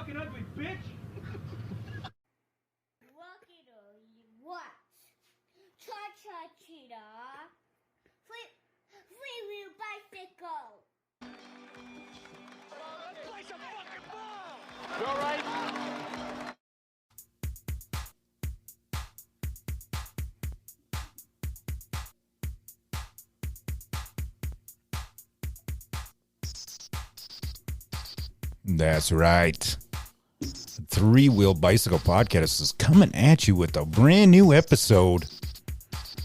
fucking ugly bitch! Rocket or what? Cha-cha cheetah. Free-wheel bicycle. Let's play some fucking ball! You alright? That's right. Three-Wheel Bicycle Podcast is coming at you with a brand new episode.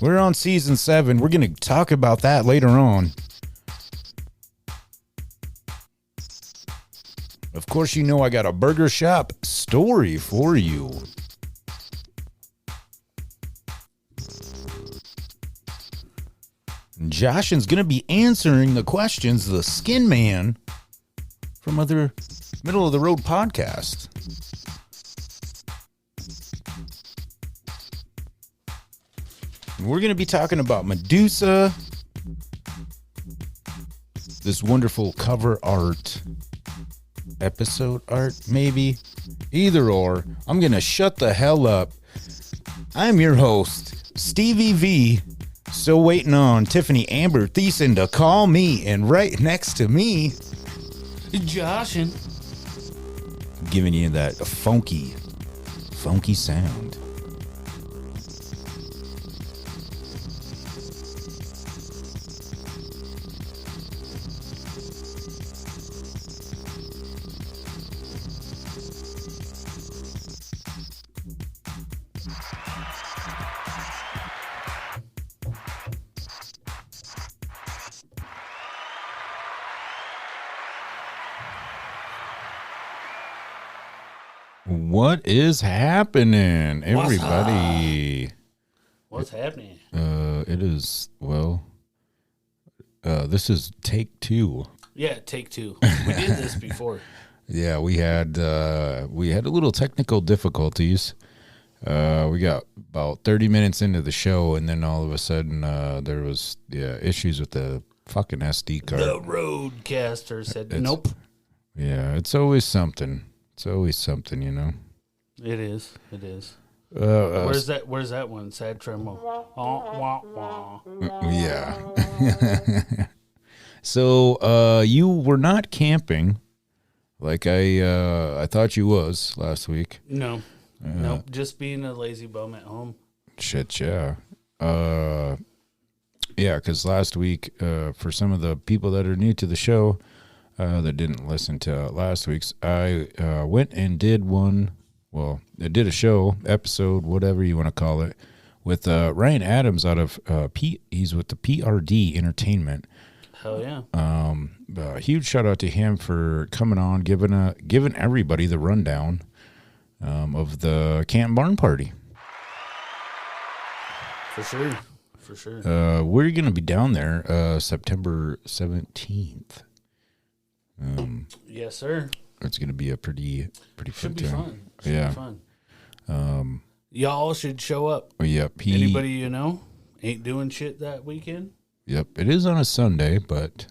We're on season 7. We're going to talk about that later on. Of course, you know I got a burger shop story for you. Joshin's going to be answering the questions the Skin Man from other Middle of the Road podcast. We're going to be talking about Medusa, this wonderful cover art, episode art, maybe, either or. I'm going to shut the hell up. I'm your host, Stevie V, still waiting on Tiffany Amber Thiessen to call me, and right next to me, Joshin. Giving you that funky sound. What is happening, everybody? What's happening? It is, well, this is take 2. Yeah, take 2. We did this before. Yeah, we had a little technical difficulties. We got about 30 minutes into the show, and then all of a sudden there was issues with the fucking SD card. The roadcaster said nope. Yeah, it's always something. It's always something, you know. It is. It is. Where's that one? Sad tremble. Wah, wah. Yeah. So you were not camping like I thought you was last week. No. Nope. Just being a lazy bum at home. Shit, yeah. Yeah, because last week, for some of the people that are new to the show, that didn't listen to last week's, I went and did I did a show, episode, whatever you want to call it, with Ryan Adams out of he's with the PRD Entertainment. Hell yeah. Huge shout out to him for coming on, giving everybody the rundown of the Camp Barn Party. For sure. We're going to be down there September 17th. Yes, sir. It's going to be a pretty Should be time. fun. Should Yeah. be fun. Y'all should show up. Yep. Anybody you know ain't doing shit that weekend? Yep. It is on a Sunday, but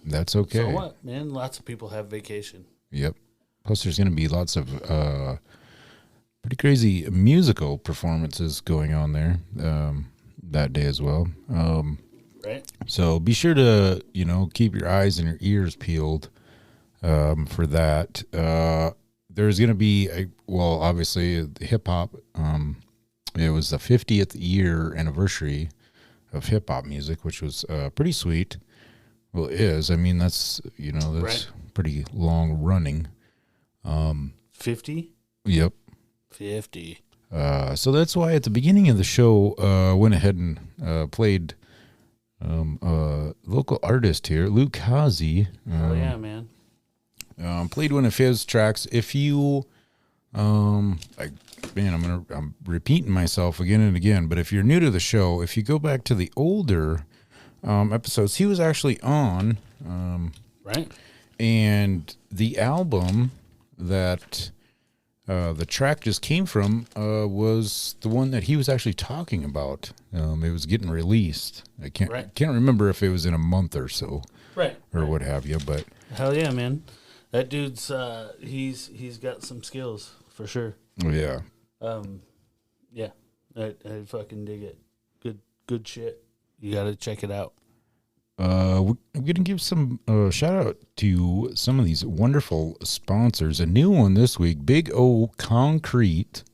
that's okay. So what, man? Lots of people have vacation. Yep. Plus, there's going to be lots of pretty crazy musical performances going on there that day as well. Right. So be sure to, keep your eyes and your ears peeled for that. There's going to be, obviously, hip-hop. It was the 50th year anniversary of hip-hop music, which was pretty sweet. Well, it is. I mean, that's Right. pretty long running. 50? Yep. 50. So that's why at the beginning of the show, went ahead and played local artist here, Luke Hazy. Oh yeah, man. Played one of his tracks. If you, I'm repeating myself again and again, but if you're new to the show, if you go back to the older episodes, he was actually on. Right. And the album that the track just came from was the one that he was actually talking about. It was getting released. I can't remember if it was in a month or so, Right. or what have you. But Hell yeah, man. That dude's he's got some skills for sure. Yeah. Yeah, I fucking dig it. Good shit. You got to check it out. We're going to give some shout out to some of these wonderful sponsors. A new one this week, Big O Concrete.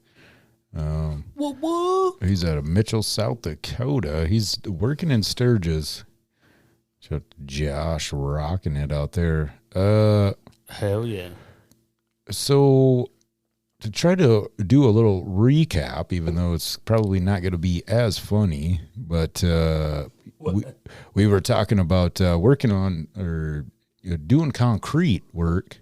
He's out of Mitchell, South Dakota. He's working in Sturgis. Shout out to Josh rocking it out there. Hell yeah. So to try to do a little recap, even though it's probably not going to be as funny, but we were talking about working on or doing concrete work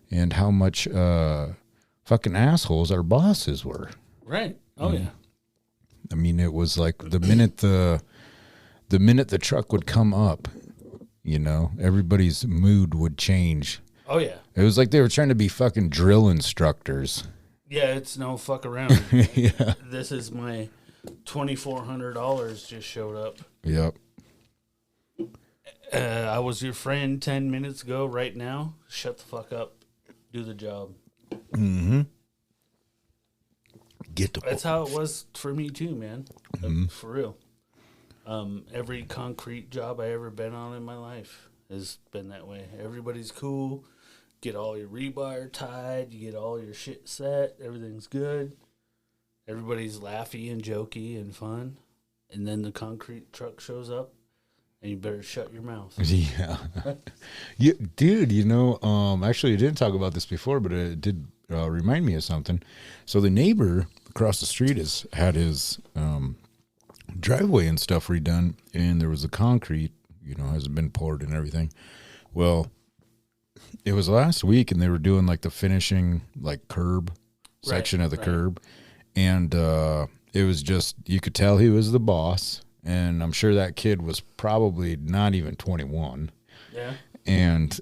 and how much fucking assholes our bosses were. Right. Oh yeah. I mean, it was like the minute the truck would come up, everybody's mood would change. Oh yeah. It was like they were trying to be fucking drill instructors. Yeah, it's no fuck around. Yeah. This is my $2,400 just showed up. Yep. I was your friend 10 minutes ago. Right now, shut the fuck up. Do the job. Mm-hmm. That's how it was for me too, man. Mm-hmm. For real. Every concrete job I ever been on in my life has been that way. Everybody's cool. Get all your rebar tied. You get all your shit set. Everything's good. Everybody's laughy and jokey and fun. And then the concrete truck shows up, and you better shut your mouth. Yeah. Dude, actually I didn't talk about this before, but it did remind me of something. So the neighbor across the street had his driveway and stuff redone, and there was a concrete, hasn't been poured and everything. Well, it was last week, and they were doing like the finishing, like curb section of the curb, and it was just, you could tell he was the boss, and I'm sure that kid was probably not even 21. Yeah. And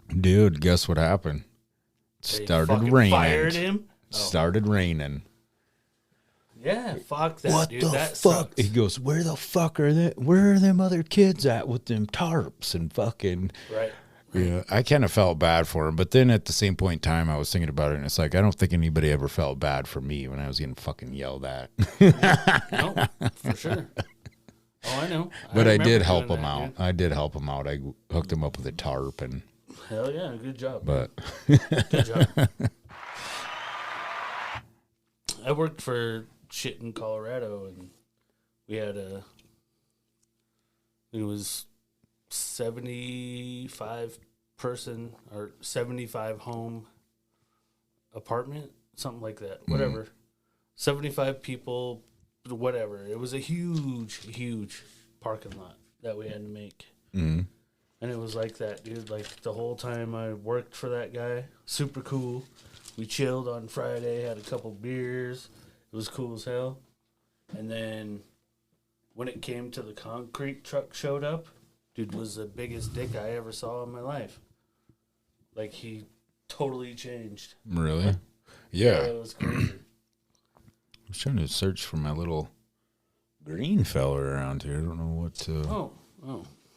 dude, guess what happened? Started raining. Fired him. Started raining. Yeah, fuck that, what dude. the that fuck? Sucks. He goes, where the fuck are they? Where are them other kids at with them tarps and fucking? Right. Yeah, I kind of felt bad for him, but then at the same point in time, I was thinking about it, and it's like I don't think anybody ever felt bad for me when I was getting fucking yelled at. No, for sure. Oh, I know. But I did help doing him that, out. man. I did help him out. I hooked him up with a tarp, and Hell yeah, good job. but Good job. I worked for shit in Colorado, and we had it was 75 person or 75 home apartment, something like that. Whatever. 75 people, whatever. It was a huge parking lot that we had to make. mm-hmm. And it was like that, dude. Like the whole time I worked for that guy, super cool. We chilled on Friday, had a couple beers. It was cool as hell. And then when it came to the concrete truck showed up, dude was the biggest dick I ever saw in my life. Like he totally changed. Really? Yeah. It was crazy. I was trying to search for my little green fella around here. I don't know what. Oh,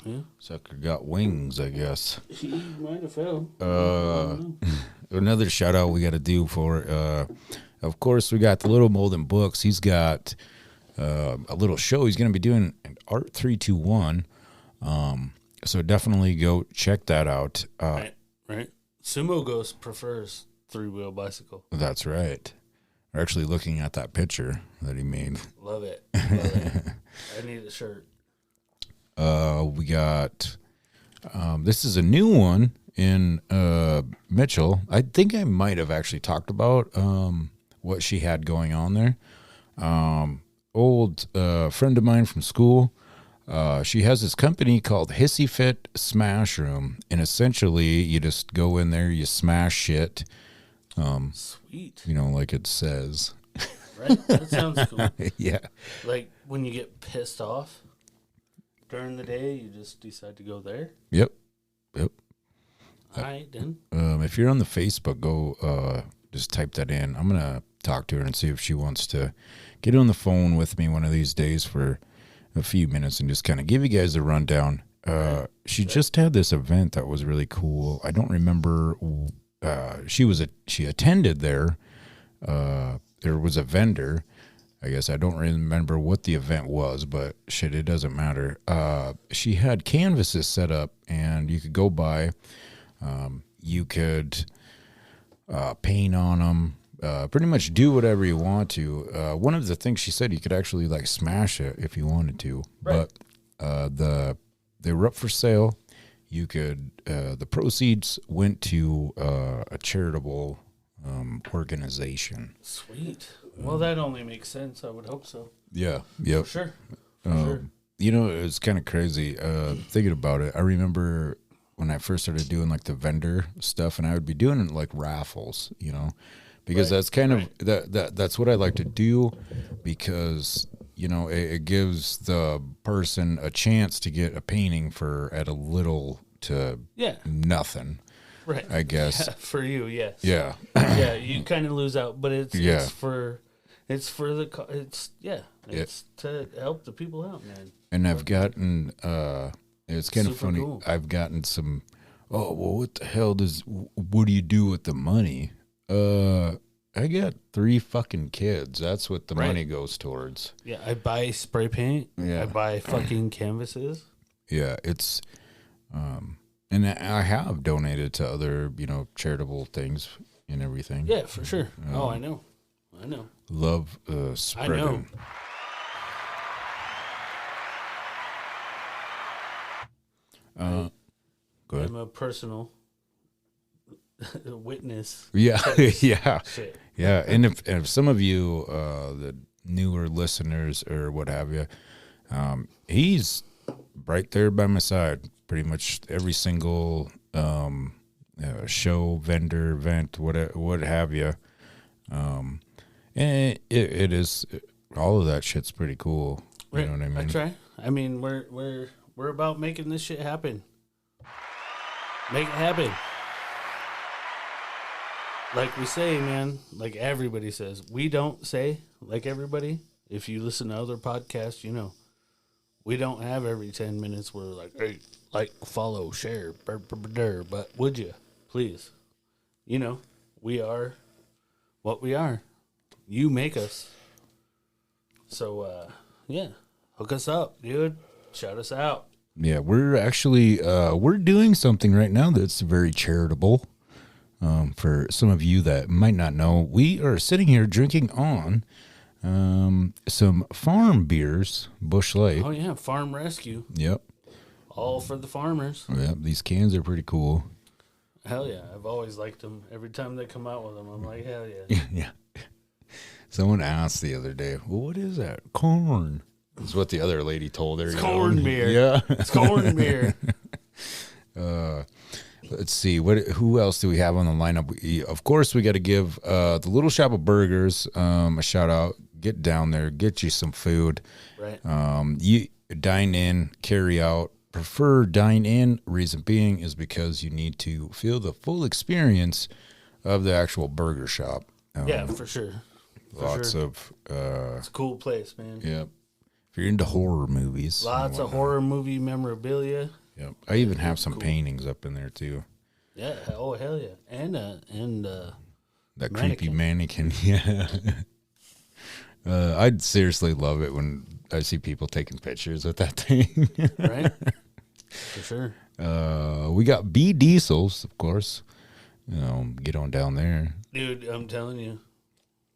yeah. Sucker got wings, I guess. He might have fell. Another shout out we got to do for, of course, we got the Little Molden Books. He's got a little show he's going to be doing at Art 321. So definitely go check that out. Right. Sumo Ghost prefers 3-wheel bicycle. That's right. We're actually looking at that picture that he made. Love it. I need a shirt. We got, this is a new one in Mitchell. I think I might have actually talked about what she had going on there. Old friend of mine from school. She has this company called Hissy Fit Smash Room, and essentially you just go in there, you smash shit. Sweet. Like it says. Right? That sounds cool. Yeah. Like when you get pissed off during the day, you just decide to go there? Yep. All right, then. If you're on the Facebook, go just type that in. I'm going to talk to her and see if she wants to get on the phone with me one of these days for a few minutes and just kind of give you guys a rundown. she just had this event that was really cool. I don't remember. She attended there. There was a vendor. I guess I don't remember what the event was, but shit, it doesn't matter. She had canvases set up, and you could go by. You could paint on them. Pretty much do whatever you want to. One of the things she said, you could actually like smash it if you wanted to. Right. But they were up for sale. You could. The proceeds went to a charitable organization. Sweet. Well, that only makes sense. I would hope so. Yeah. Yep. For sure. For sure. You know, it's kind of crazy thinking about it. I remember when I first started doing like the vendor stuff, and I would be doing like raffles, you know, because that's kind of that's what I like to do, because you know it gives the person a chance to get a painting for at a little to nothing. Right. I guess. Yeah, for you, yes. Yeah. Yeah, you kind of lose out, but it's to help the people out, man. And I've gotten it's kind of funny. Cool. I've gotten some what the hell what do you do with the money? I got 3 fucking kids. That's what the money goes towards. Yeah, I buy spray paint. Yeah. I buy fucking canvases. Yeah, it's and I have donated to other, you know, charitable things and everything. Yeah, for sure. I know. Love spreading. I know. Good. I'm a personal witness. Yeah, yeah, shit. Yeah. And if some of you, the newer listeners or what have you, he's right there by my side. Pretty much every single show, vendor, event, what have you. And it is all of that shit's pretty cool. You know what I mean? That's right. I mean, we're about making this shit happen. Make it happen. Like we say, man, like everybody says. We don't say like everybody. If you listen to other podcasts, you know, we don't have every 10 minutes where like, hey, like, follow, share, but would you, please? You know, we are what we are. You make us. So, hook us up, dude. Shout us out. Yeah, we're actually, we're doing something right now that's very charitable. For some of you that might not know, we are sitting here drinking on some farm beers, Busch Light. Oh, yeah, Farm Rescue. Yep. All for the farmers. Yeah, these cans are pretty cool. Hell yeah. I've always liked them. Every time they come out with them, I'm like, hell yeah. Yeah. Someone asked the other day, well, what is that? Corn. That's what the other lady told her. It's corn beer. Yeah. It's corn beer. Let's see. Who else do we have on the lineup? Of course, we got to give the Little Shop of Burgers a shout out. Get down there. Get you some food. Right. You dine in, carry out. Prefer dine in. Reason being is because you need to feel the full experience of the actual burger shop. Yeah, for sure. Lots of. It's a cool place, man. Yep. If you're into horror movies. Lots of horror movie memorabilia. Yep. I even have some paintings up in there too. Yeah. Oh hell yeah. And that creepy mannequin. Yeah. I'd seriously love it when I see people taking pictures with that thing. Right. For sure. We got B Diesels, of course. You know, get on down there. Dude, I'm telling you.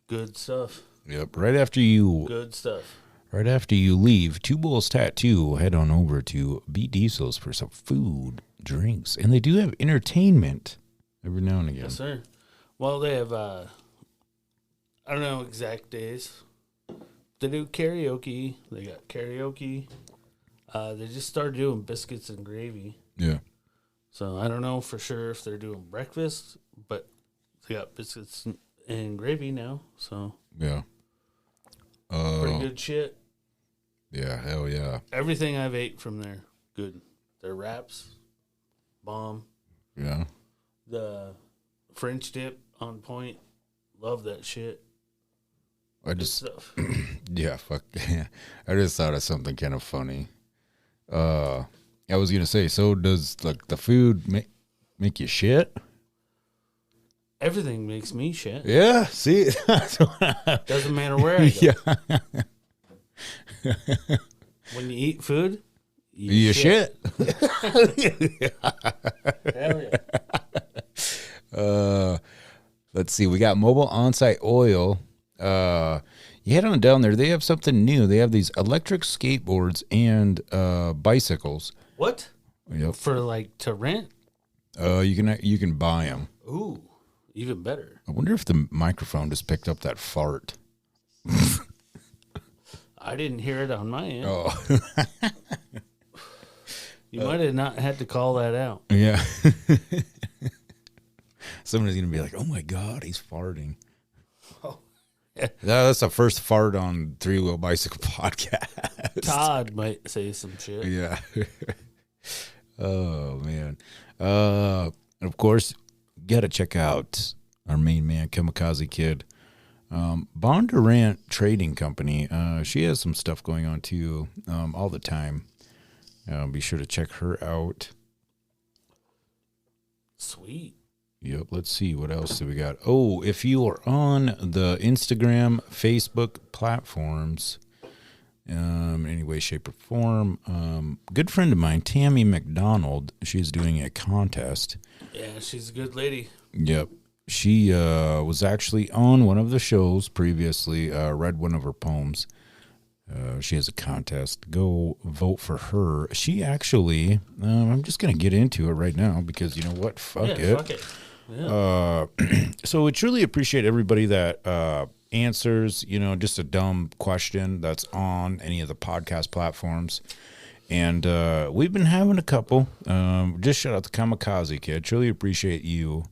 Good stuff. Yep. Right after you. Good stuff. Right after you leave Two Bulls Tattoo, head on over to B Diesels for some food, drinks, and they do have entertainment every now and again. Yes, sir. Well, they have, I don't know exact days. They do karaoke. They got karaoke. They just started doing biscuits and gravy. Yeah. So I don't know for sure if they're doing breakfast, but they got biscuits and gravy now. So yeah. Pretty good shit. Yeah, hell yeah. Everything I've ate from there, good. Their wraps, bomb. Yeah. The French dip on point. Love that shit. I just stuff. Yeah, fuck. I just thought of something kind of funny. I was gonna say, so does like the food make you shit? Everything makes me shit. Yeah. See, that's what Doesn't matter where I go. yeah. When you eat food, You shit. Hell yeah. Let's see. We got Mobile On-Site Oil. You head on down there. They have something new. They have these electric skateboards and bicycles. What? Yep. For like to rent? You can buy them. Ooh, even better. I wonder if the microphone just picked up that fart. I didn't hear it on my end. Oh. You might have not had to call that out. Yeah. Somebody's going to be like, oh, my God, he's farting. Oh. That's the first fart on Three Wheel Bicycle Podcast. Todd might say some shit. Yeah. Oh, man. And of course, got to check out our main man, Kamikaze Kid. Bondurant Trading Company. She has some stuff going on, too, all the time. Be sure to check her out. Sweet. Yep, let's see. What else do we got? Oh, if you are on the Instagram, Facebook platforms, any way, shape, or form, good friend of mine, Tammy McDonald, she's doing a contest. Yeah, she's a good lady. Yep. She was actually on one of the shows previously, read one of her poems. She has a contest. Go vote for her. She actually, I'm just going to get into it right now because you know what? Fuck it. Fuck it. Yeah. So we truly appreciate everybody that answers, just a dumb question that's on any of the podcast platforms. And we've been having a couple. Just shout out to Kamikaze Kid. Truly appreciate you.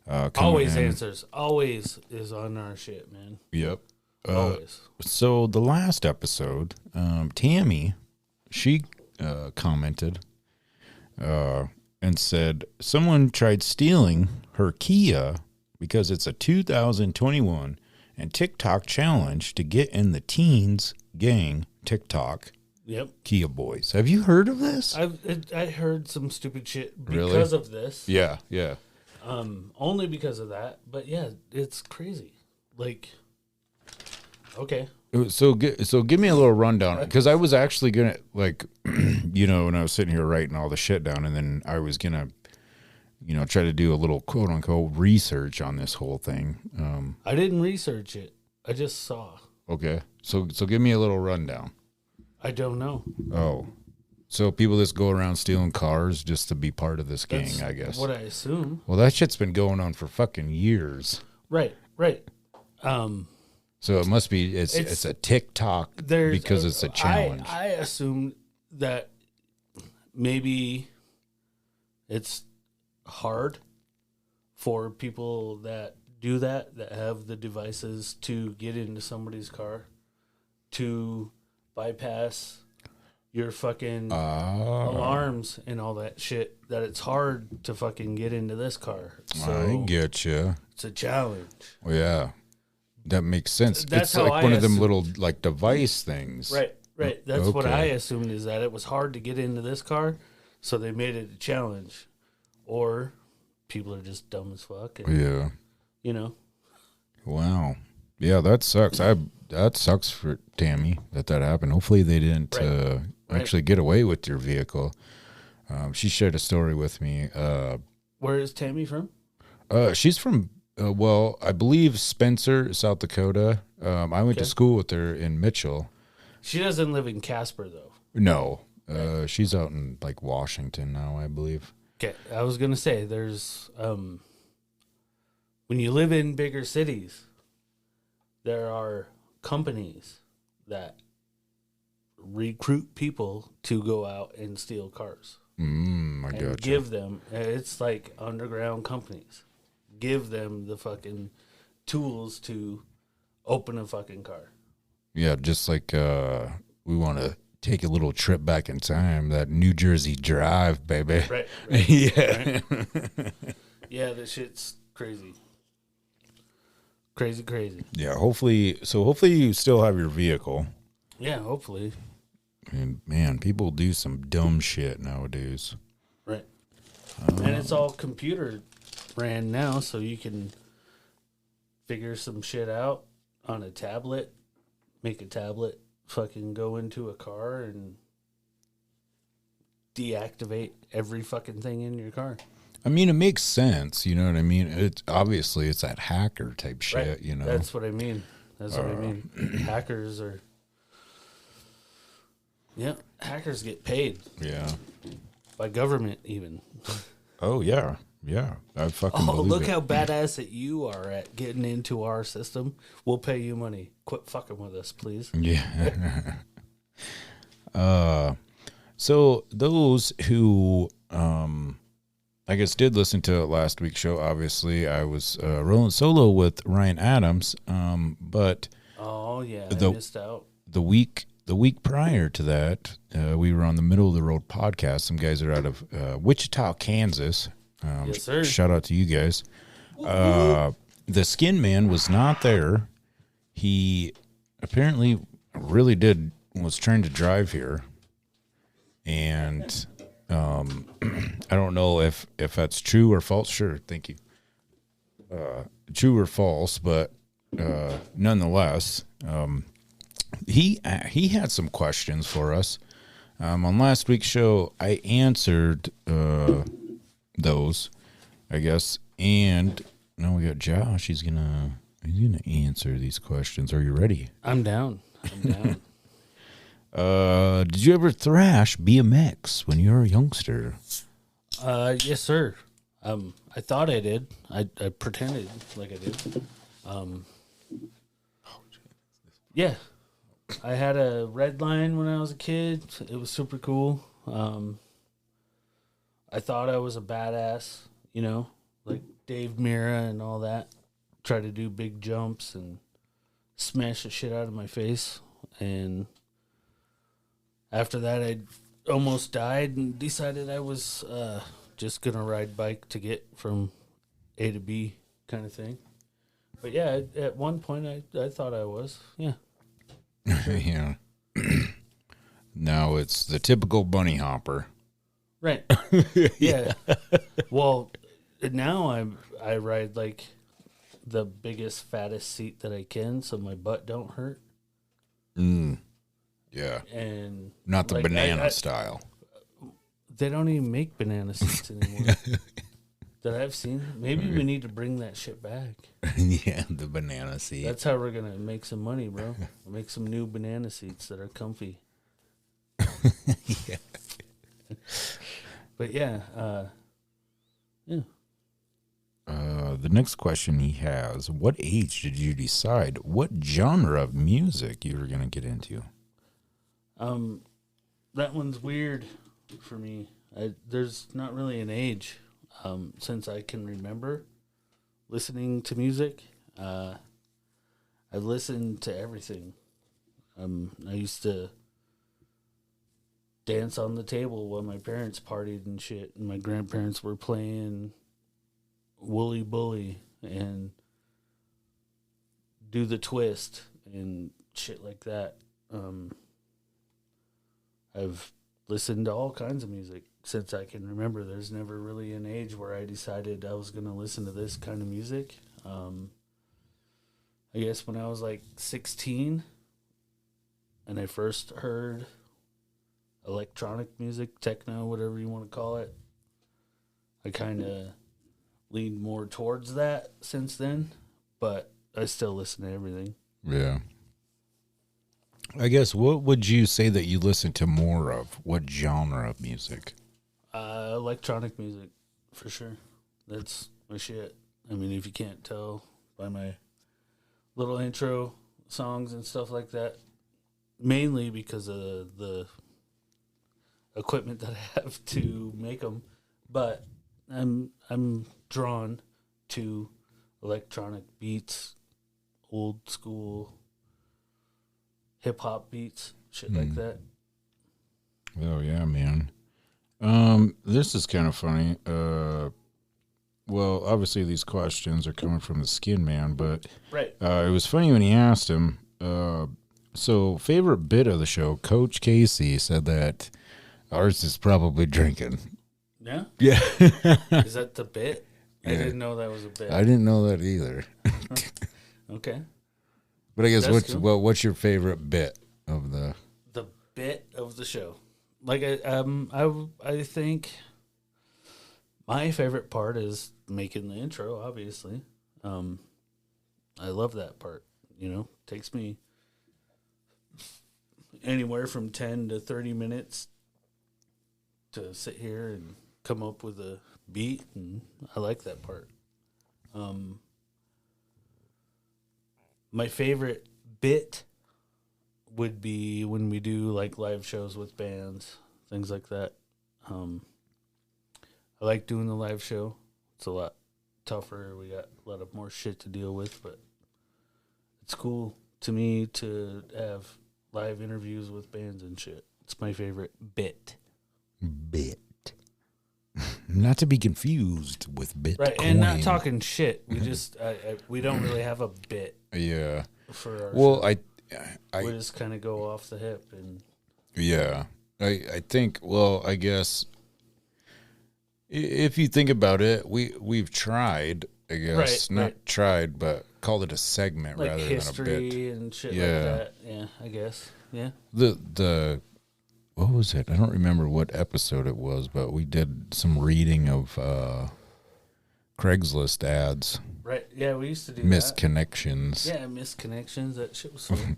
Always answers. Always is on our shit, man. Yep. Always. So the last episode, Tammy, she commented and said someone tried stealing her Kia because it's a 2021 and TikTok challenge to get in the teens gang TikTok. Yep. Kia boys. Have you heard of this? I heard some stupid shit Really? because of this. Yeah. Only because of that. But yeah, it's crazy. Like, okay. So give me a little rundown because I was actually gonna when I was sitting here writing all the shit down, and then I was gonna, try to do a little quote unquote research on this whole thing. I didn't research it. I just saw. Okay, so give me a little rundown. I don't know. Oh, so people just go around stealing cars just to be part of this gang, That's I guess. what I assume. Well, that shit's been going on for fucking years. Right. So it must be it's a TikTok because it's a challenge. I assume that maybe it's hard for people that do that have the devices to get into somebody's car to bypass your fucking alarms and all that shit, that it's hard to fucking get into this car. So I get you. it's a challenge. Well, yeah. That makes sense. That's it's how like I one of them assume. little like device things. Right. That's what Okay. I assumed, is that it was hard to get into this car, so they made it a challenge. Or people are just dumb as fuck. And, Yeah. Wow. Yeah, that sucks. That sucks for Tammy that happened. Hopefully they didn't actually get away with your vehicle. She shared a story with me. Where is Tammy from? She's from I believe Spencer, South Dakota. I went to school with her in Mitchell. She doesn't live in Casper, though. No. She's out in like Washington now, I believe. Okay, I was gonna say there's when you live in bigger cities, there are companies that recruit people to go out and steal cars. I And gotcha. give them, it's like underground companies, give them the fucking tools to open a fucking car. Yeah, just like we want to take a little trip back in time, that New Jersey drive, baby. Right. Yeah. Right? Yeah, this shit's crazy. Crazy. Yeah, hopefully you still have your vehicle. Yeah, hopefully. And man, people do some dumb shit nowadays. Right. And it's all computer ran now, so you can figure some shit out on a tablet, make a tablet fucking go into a car and deactivate every fucking thing in your car. I mean, it makes sense. You know what I mean? It's obviously it's that hacker type shit. Right. You know, That's what I mean. That's what I mean. Hackers are. Yeah, hackers get paid yeah. by government even. Oh yeah, yeah. I fucking Oh, believe look it. how badass that you are at getting into our system. We'll pay you money. Quit fucking with us, please. Yeah. So those who, I guess, did listen to last week's show, obviously, I was rolling solo with Ryan Adams. But Oh yeah, I The- missed out. the week prior to that, we were on the Middle of the Road podcast. Some guys are out of Wichita, Kansas. Yes, sir. Shout out to you guys. The Skin Man was not there. He apparently really was trying to drive here. And I don't know if that's true or false. Sure, thank you. True or false, but nonetheless, he had some questions for us. On last week's show, I answered those, I guess, and now we got Josh. He's gonna answer these questions. Are you ready? I'm down. Did you ever thrash BMX when you were a youngster? Yes, sir. I thought I did. I pretended like I did. Yeah. I had a red line when I was a kid. It was super cool. I thought I was a badass, you know, like Dave Mira and all that. Try to do big jumps and smash the shit out of my face. And after that, I almost died and decided I was just going to ride bike to get from A to B kind of thing. But yeah, at one point, I thought I was. Yeah. Yeah. Now it's the typical bunny hopper. Right. Yeah. Well, now I ride like the biggest, fattest seat that I can so my butt don't hurt. Yeah. And Not the like, banana style. They don't even make banana seats anymore that I've seen. Maybe we need to bring that shit back. Yeah, the banana seat. That's how we're going to make some money, bro. We'll make some new banana seats that are comfy. Yeah. But yeah, yeah. The next question he has, what age did you decide what genre of music you were going to get into? That one's weird for me. There's not really an age. Since I can remember listening to music, I've listened to everything. I used to dance on the table while my parents partied and shit, and my grandparents were playing Wooly Bully and Do the Twist and shit like that. I've listened to all kinds of music since I can remember. There's never really an age where I decided I was going to listen to this kind of music. I guess when I was like 16 and I first heard electronic music, techno, whatever you want to call it, I kind of leaned more towards that since then, but I still listen to everything. Yeah. I guess, what would you say that you listen to more of? What genre of music? Electronic music, for sure. That's my shit. I mean, if you can't tell by my little intro songs and stuff like that, mainly because of the equipment that I have to make them, but I'm drawn to electronic beats, old school hip hop beats, shit like that. Oh yeah, man. This is kind of funny. Well, obviously these questions are coming from the Skin Man, but Right. it was funny when he asked him, So, favorite bit of the show, Coach Casey said that ours is probably drinking. Yeah? Yeah. Is that the bit? I Yeah. didn't know that was a bit. I didn't know that either. Okay. But I guess That's cool. what's your favorite bit of the... The bit of the show. Like, I think my favorite part is making the intro, obviously. I love that part, takes me anywhere from 10 to 30 minutes to sit here and come up with a beat, and I like that part. My favorite bit would be when we do like live shows with bands, things like that. I like doing the live show. It's a lot tougher. We got a lot of more shit to deal with, but it's cool to me to have live interviews with bands and shit. It's my favorite bit. Bit. Not to be confused with Bitcoin. Right, and not talking shit. We just we don't really have a bit. Yeah. For our well, show. We just kind of go off the hip and. Yeah, I think. Well, I guess if you think about it, we've tried. I guess not tried, but called it a segment like rather history than a bit and shit like that. Yeah, I guess. Yeah. The what was it? I don't remember what episode it was, but we did some reading of Craigslist ads. Right. Yeah, we used to do Misconnections. that. Yeah, misconnections. That shit was fun.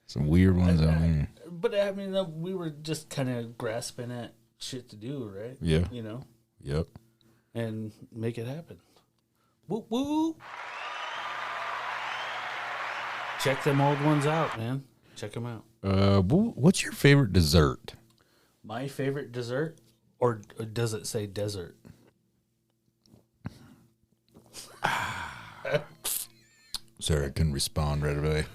Some weird ones out there. But I mean, we were just kind of grasping at shit to do, right? Yeah. Yep. And make it happen. Woo woo. Check them old ones out, man. Check them out. What's your favorite dessert? My favorite dessert, or does it say desert? Sorry, I couldn't respond right away.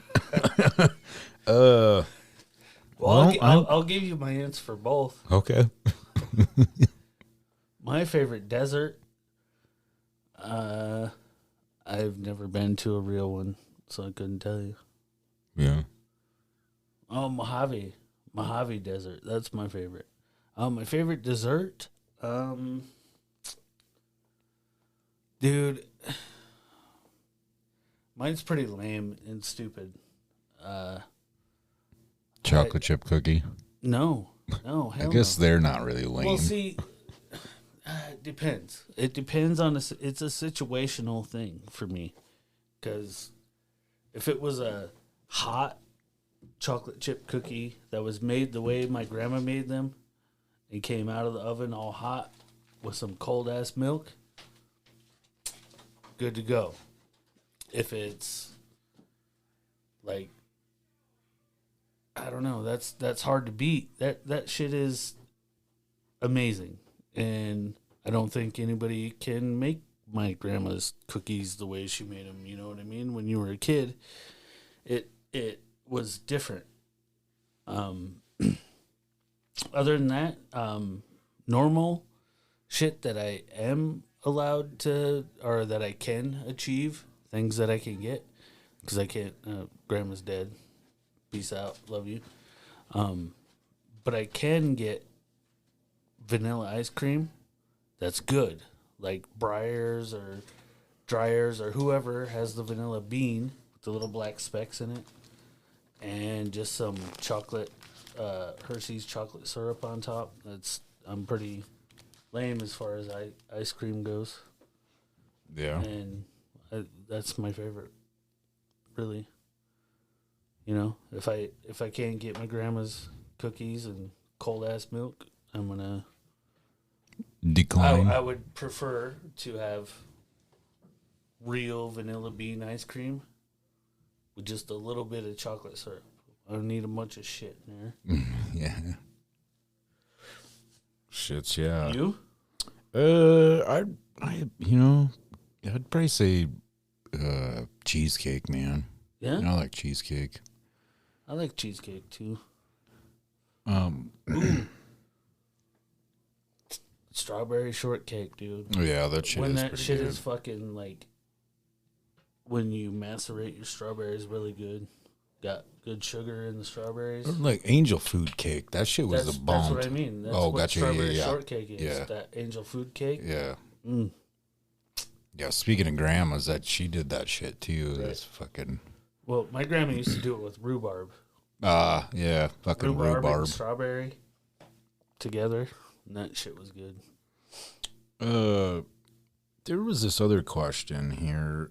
Well, I'll give you my answer for both. Okay. My favorite desert, I've never been to a real one, so I couldn't tell you. Yeah. Oh, Mojave Desert. That's my favorite. My favorite dessert, dude, mine's pretty lame and stupid. Chocolate chip cookie. No, hell I guess they're not really lame. Well, see, it depends. It depends on it's a situational thing for me, because if it was a hot chocolate chip cookie that was made the way my grandma made them and came out of the oven all hot with some cold ass milk, good to go. If it's like, I don't know, that's hard to beat. That shit is amazing, and I don't think anybody can make my grandma's cookies the way she made them. You know what I mean? When you were a kid, it was different. Other than that, normal shit that I am allowed to, or that I can achieve, things that I can get, because I can't. Grandma's dead. Peace out. Love you. But I can get vanilla ice cream that's good, like Breyers or Dryers or whoever has the vanilla bean with the little black specks in it, and just some chocolate, Hershey's chocolate syrup on top. I'm pretty lame as far as ice cream goes. Yeah. And that's my favorite, really. If I can't get my grandma's cookies and cold ass milk, I'm gonna decline. I would prefer to have real vanilla bean ice cream with just a little bit of chocolate syrup. I don't need a bunch of shit in there. Yeah. Shits, yeah. You? I'd probably say cheesecake, man. Yeah? I like cheesecake. I like cheesecake too. Strawberry shortcake, dude. Yeah, that shit when is that pretty shit good. is fucking like, when you macerate your strawberries really good, Got good sugar in the strawberries. Like angel food cake. That shit was the bomb. That's what I mean. That's Oh, what gotcha. strawberry Yeah. shortcake is. Yeah. That angel food cake. Yeah. Mm. Yeah, speaking of grandmas, that she did that shit too. Right. That's fucking... Well, my grandma used to do it with rhubarb. yeah, fucking Rhubarb rhubarb. and strawberry together. And that shit was good. There was this other question here.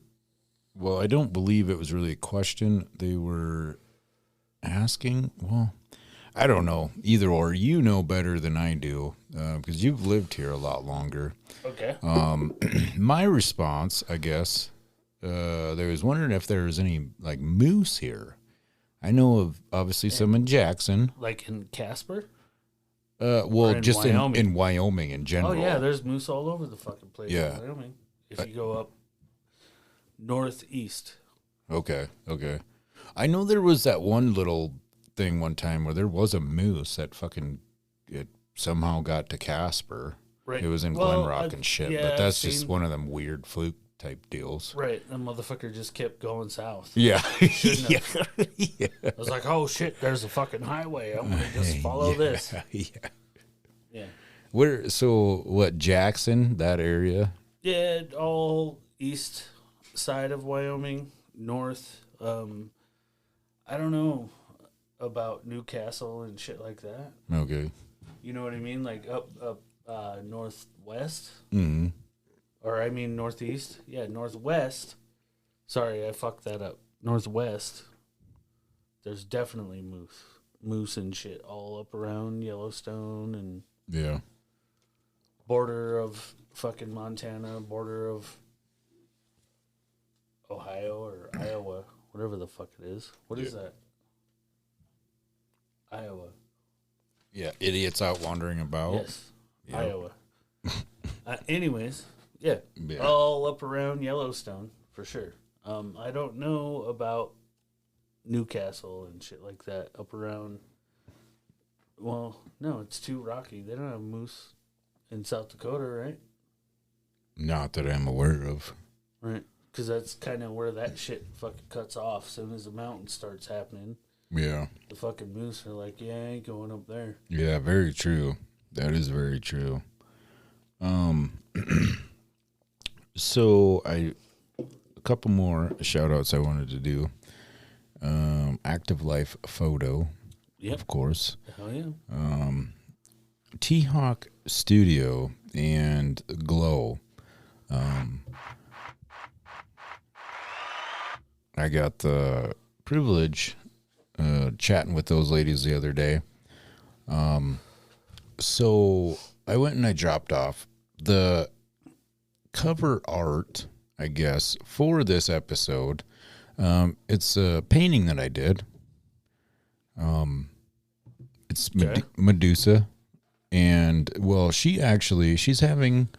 Well, I don't believe it was really a question. They were asking, well, I don't know. Either or. You know better than I do because you've lived here a lot longer. Okay. My response, I guess, they was wondering if there was any, like, moose here. I know of, obviously, some in Jackson. Like in Casper? Well, in just Wyoming? in Wyoming in general. Oh, yeah, there's moose all over the fucking place Yeah. in Wyoming. If you go up northeast. Okay. I know there was that one little thing one time where there was a moose that fucking it somehow got to Casper. Right. It was in Well, Glenrock and shit, yeah, but that's I've just seen- one of them weird fluke type deals. Right. That motherfucker just kept going south. Yeah. Shouldn't yeah. have. yeah. I was like, oh, shit, there's a fucking highway. I'm going to just follow this. Yeah. Yeah. What, Jackson, that area? Yeah, all east side of Wyoming, north. I don't know about Newcastle and shit like that. Okay. You know what I mean? Like up northwest, Mm-hmm. or I mean northeast. Yeah, northwest. Sorry, I fucked that up. Northwest. There's definitely moose and shit all up around Yellowstone and Yeah. border of fucking Montana, border of Ohio or Iowa, whatever the fuck it is. What is that? Iowa. Yeah, idiots out wandering about. Yes, Yep. Iowa. Anyways, yeah, Yeah. all up around Yellowstone for sure. I don't know about Newcastle and shit like that up around. Well, no, it's too rocky. They don't have moose in South Dakota, right? Not that I'm aware of. Right. Because that's kind of where that shit fucking cuts off. As soon as the mountain starts happening, Yeah. the fucking moose are like, yeah, I ain't going up there. Yeah, very true. That is very true. So a couple more shout outs I wanted to do. Active Life Photo, Yep. of course. Hell yeah. T-Hawk Studio and Glow. I got the privilege chatting with those ladies the other day. So I went and I dropped off the cover art, I guess, for this episode. It's a painting that I did. It's Okay. Medusa. And, well, she's having,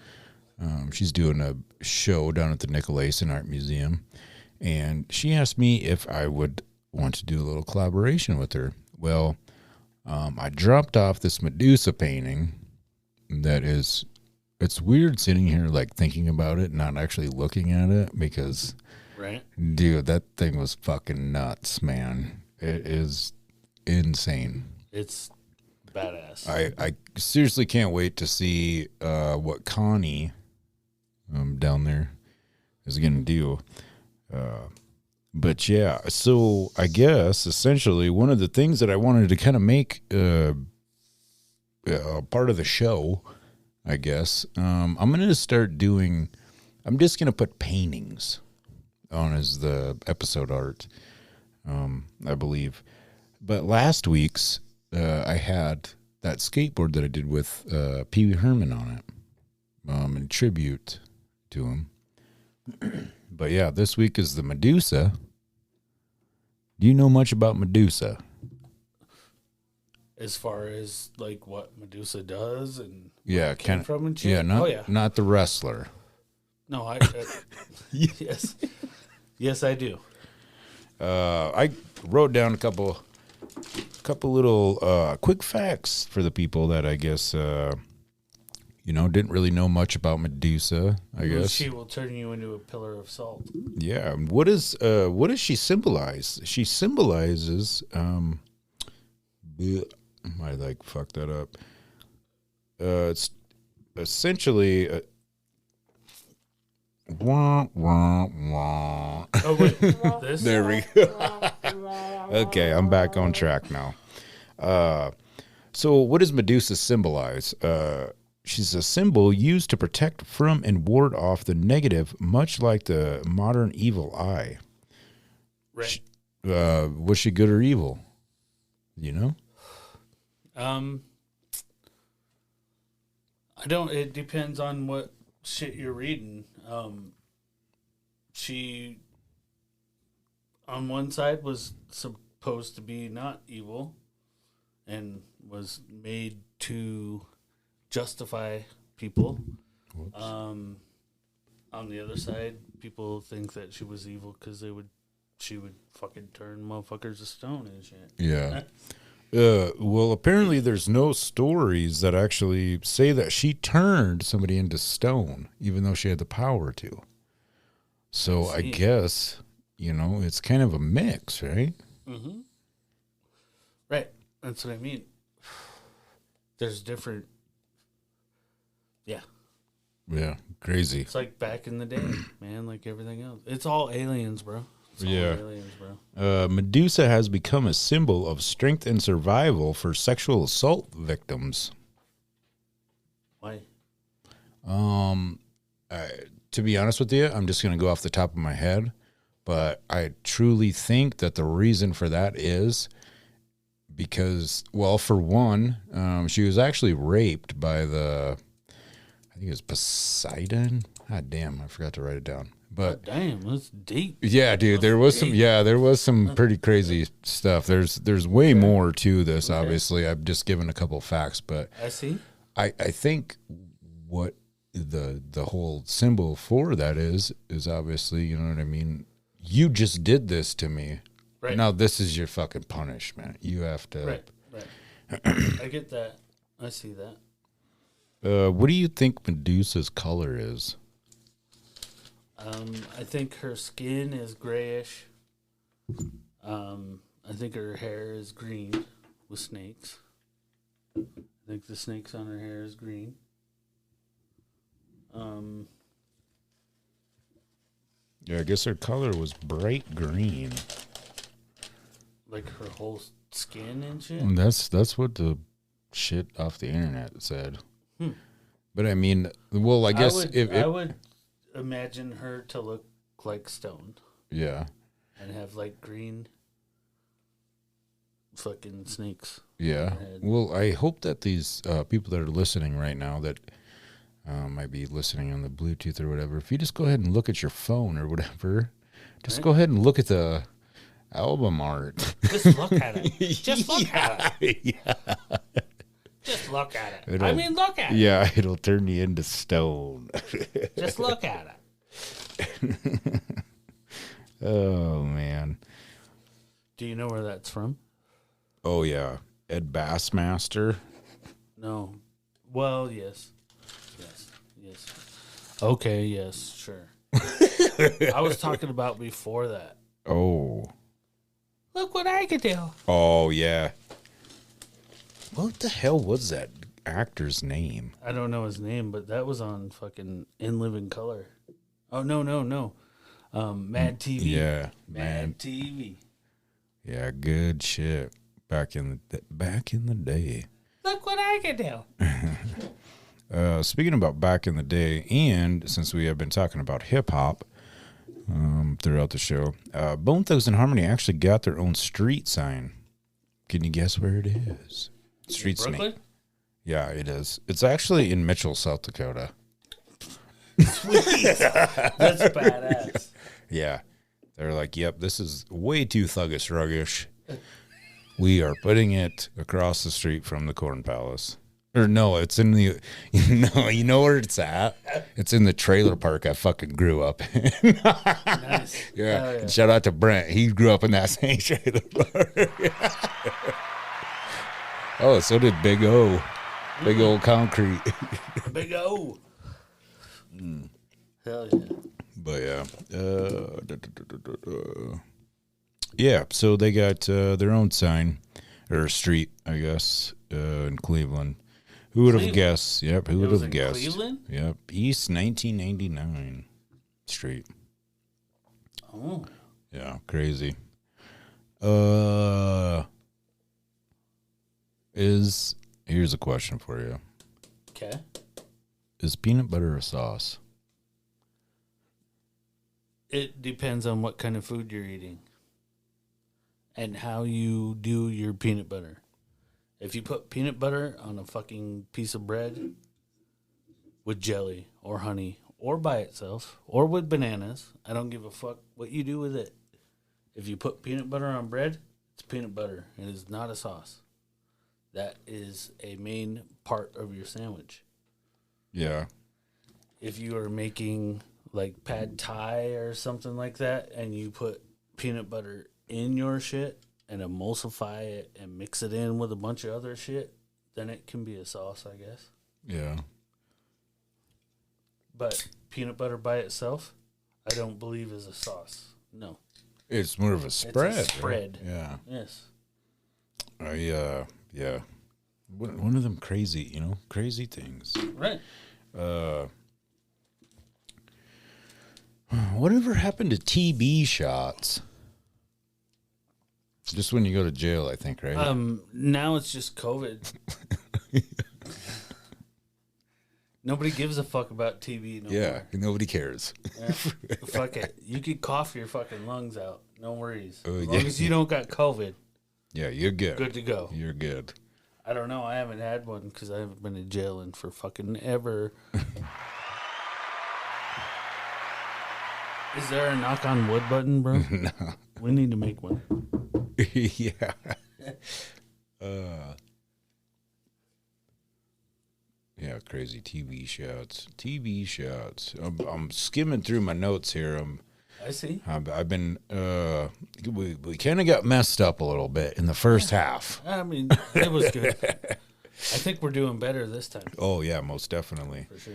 she's doing a show down at the Nicolason Art Museum. And she asked me if I would want to do a little collaboration with her. Well, I dropped off this Medusa painting that is, it's weird sitting here like thinking about it, not actually looking at it because, Right. dude, that thing was fucking nuts, man. It is insane. It's badass. I seriously can't wait to see what Connie down there is going to do. But yeah, so I guess essentially one of the things that I wanted to kind of make part of the show, I guess, I'm going to start doing, I'm just going to put paintings on as the episode art, I believe. But last week's, I had that skateboard that I did with Pee Wee Herman on it, in tribute to him. But yeah, this week is the Medusa. Do you know much about Medusa? As far as like what Medusa does and Yeah, where it came from and shit. Yeah, not Oh yeah. not the wrestler. No, yes, yes, I do. I wrote down a couple little quick facts for the people that I guess Didn't really know much about Medusa, I guess. She will turn you into a pillar of salt. Yeah. What does she symbolize? She symbolizes I fuck that up. It's essentially wah, wah, wah. Oh wait, this? There we go. Okay, I'm back on track now. So what does Medusa symbolize? She's a symbol used to protect from and ward off the negative, much like the modern evil eye. Right. Was she good or evil? You know? I don't. It depends on what shit you're reading. She, on one side, was supposed to be not evil, and was made to justify people. On the other side, people think that she was evil because she would fucking turn motherfuckers to stone and shit. Yeah. Well, apparently there's no stories that actually say that she turned somebody into stone, even though she had the power to. So I guess, it's kind of a mix, right? Mm-hmm. Right. That's what I mean. There's different... Yeah. Yeah, crazy. It's like back in the day, man, like everything else. It's all aliens, bro. It's all aliens, bro. Medusa has become a symbol of strength and survival for sexual assault victims. Why? To be honest with you, I'm just going to go off the top of my head, but I truly think that the reason for that is because, well, for one, she was actually raped by I think it was Poseidon. God damn, I forgot to write it down. But damn, that's deep. Yeah, dude, there was some pretty crazy stuff. There's way more to this. Okay. Obviously, I've just given a couple facts, but I see. I think what the whole symbol for that is obviously, you know what I mean. You just did this to me. Right. Now this is your fucking punishment. You have to. Right. I get that. I see that. What do you think Medusa's color is? I think her skin is grayish. I think her hair is green with snakes. I think the snakes on her hair is green. Yeah, I guess her color was bright green. Like her whole skin and shit? And that's what the shit off the internet said. But I mean, well, I guess I would imagine her to look like stone. Yeah. And have like green fucking snakes. Yeah. Well, I hope that these people that are listening right now that might be listening on the Bluetooth or whatever, if you just go ahead and look at your phone or whatever, just go ahead and look at the album art. Just look at it. Just look at it. Yeah. Just look at it. Look at it. Yeah, it'll turn you into stone. Just look at it. Oh, man. Do you know where that's from? Oh, yeah. Ed Bassmaster? No. Well, yes. Okay, yes, sure. I was talking about before that. Oh. Look what I could do. Oh, yeah. What the hell was that actor's name? I don't know his name, but that was on fucking In Living Color. Oh, no. Mad TV. Yeah. Mad TV. Yeah, good shit. Back in the day. Look what I could do. Speaking about back in the day, and since we have been talking about hip-hop throughout the show, Bone Thugs and Harmony actually got their own street sign. Can you guess where it is? Street Snake. Yeah, it is. It's actually in Mitchell, South Dakota. Sweet. That's badass. Yeah. They're like, yep, this is way too thuggish ruggish. We are putting it across the street from the Corn Palace. Or no, it's in the, you know where it's at? It's in the trailer park I fucking grew up in. Nice. Yeah. And shout out to Brent. He grew up in that same trailer park. Oh, so did Big O. Big old concrete. Big O. Hell yeah. But yeah. Yeah, so they got their own sign, or street, I guess, in Cleveland. Who would have guessed? Yep, who would have guessed? Cleveland? Yep, East 1999 Street. Oh. Yeah, crazy. Here's a question for you. Okay. Is peanut butter a sauce? It depends on what kind of food you're eating and how you do your peanut butter. If you put peanut butter on a fucking piece of bread with jelly or honey or by itself or with bananas, I don't give a fuck what you do with it. If you put peanut butter on bread, it's peanut butter. It is not a sauce. That is a main part of your sandwich. Yeah. If you are making like pad thai or something like that and you put peanut butter in your shit and emulsify it and mix it in with a bunch of other shit, then it can be a sauce, I guess. Yeah. But peanut butter by itself, I don't believe is a sauce. No. It's more of a spread. It's a spread. Right? Yeah. Yes. Yeah. One of them crazy, crazy things. Right. Whatever happened to TB shots? Just when you go to jail, I think, right? Now it's just COVID. Nobody gives a fuck about TB no more. Nobody cares. Yeah. Fuck it. You could cough your fucking lungs out. No worries. Oh, As long as you don't got COVID. Yeah, you're good. Good to go. You're good. I don't know. I haven't had one because I haven't been in jail in for fucking ever. Is there a knock on wood button, bro? No. We need to make one. Yeah. Yeah, crazy TV shots. TV shots. I'm skimming through my notes here. I see. I've been. We kind of got messed up a little bit in the first half. I mean, it was good. I think we're doing better this time. Oh yeah, most definitely. For sure.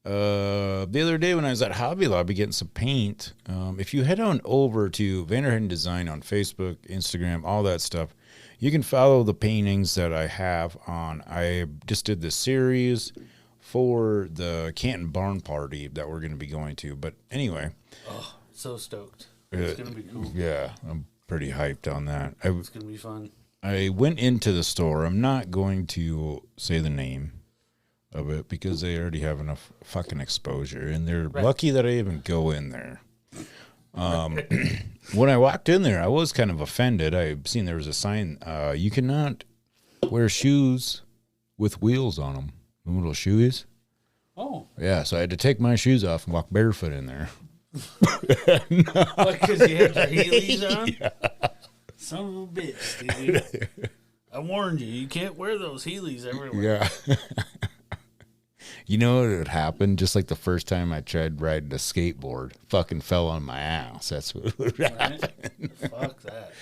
The other day when I was at Hobby Lobby getting some paint, if you head on over to Vanderheiden Design on Facebook, Instagram, all that stuff, you can follow the paintings that I have on. I just did this series for the Canton Barn Party that we're going to be going to. But anyway. Oh, so stoked. It's going to be cool. Yeah, I'm pretty hyped on that. It's going to be fun. I went into the store. I'm not going to say the name of it because they already have enough fucking exposure, and they're lucky that I even go in there. When I walked in there, I was kind of offended. I seen there was a sign, you cannot wear shoes with wheels on them. Little shoes. Oh. Yeah, so I had to take my shoes off and walk barefoot in there. Because you had your Heelys on? Yeah. Son of a bitch, dude. I warned you. You can't wear those Heelys everywhere. Yeah. You know what would happen? Just like the first time I tried riding a skateboard, fucking fell on my ass. That's what would happen. Fuck that.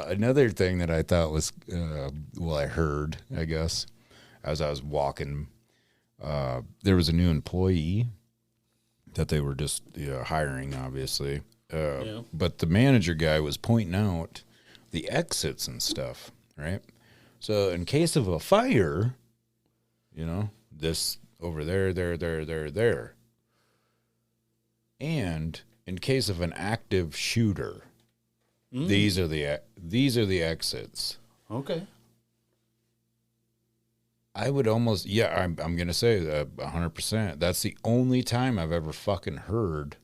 Another thing that I thought was, I heard, I guess, as I was walking, there was a new employee that they were just hiring, obviously. But the manager guy was pointing out the exits and stuff, right? So in case of a fire, this over there. And in case of an active shooter, these are the exits. Okay. I would almost, I'm going to say 100%. That's the only time I've ever fucking heard,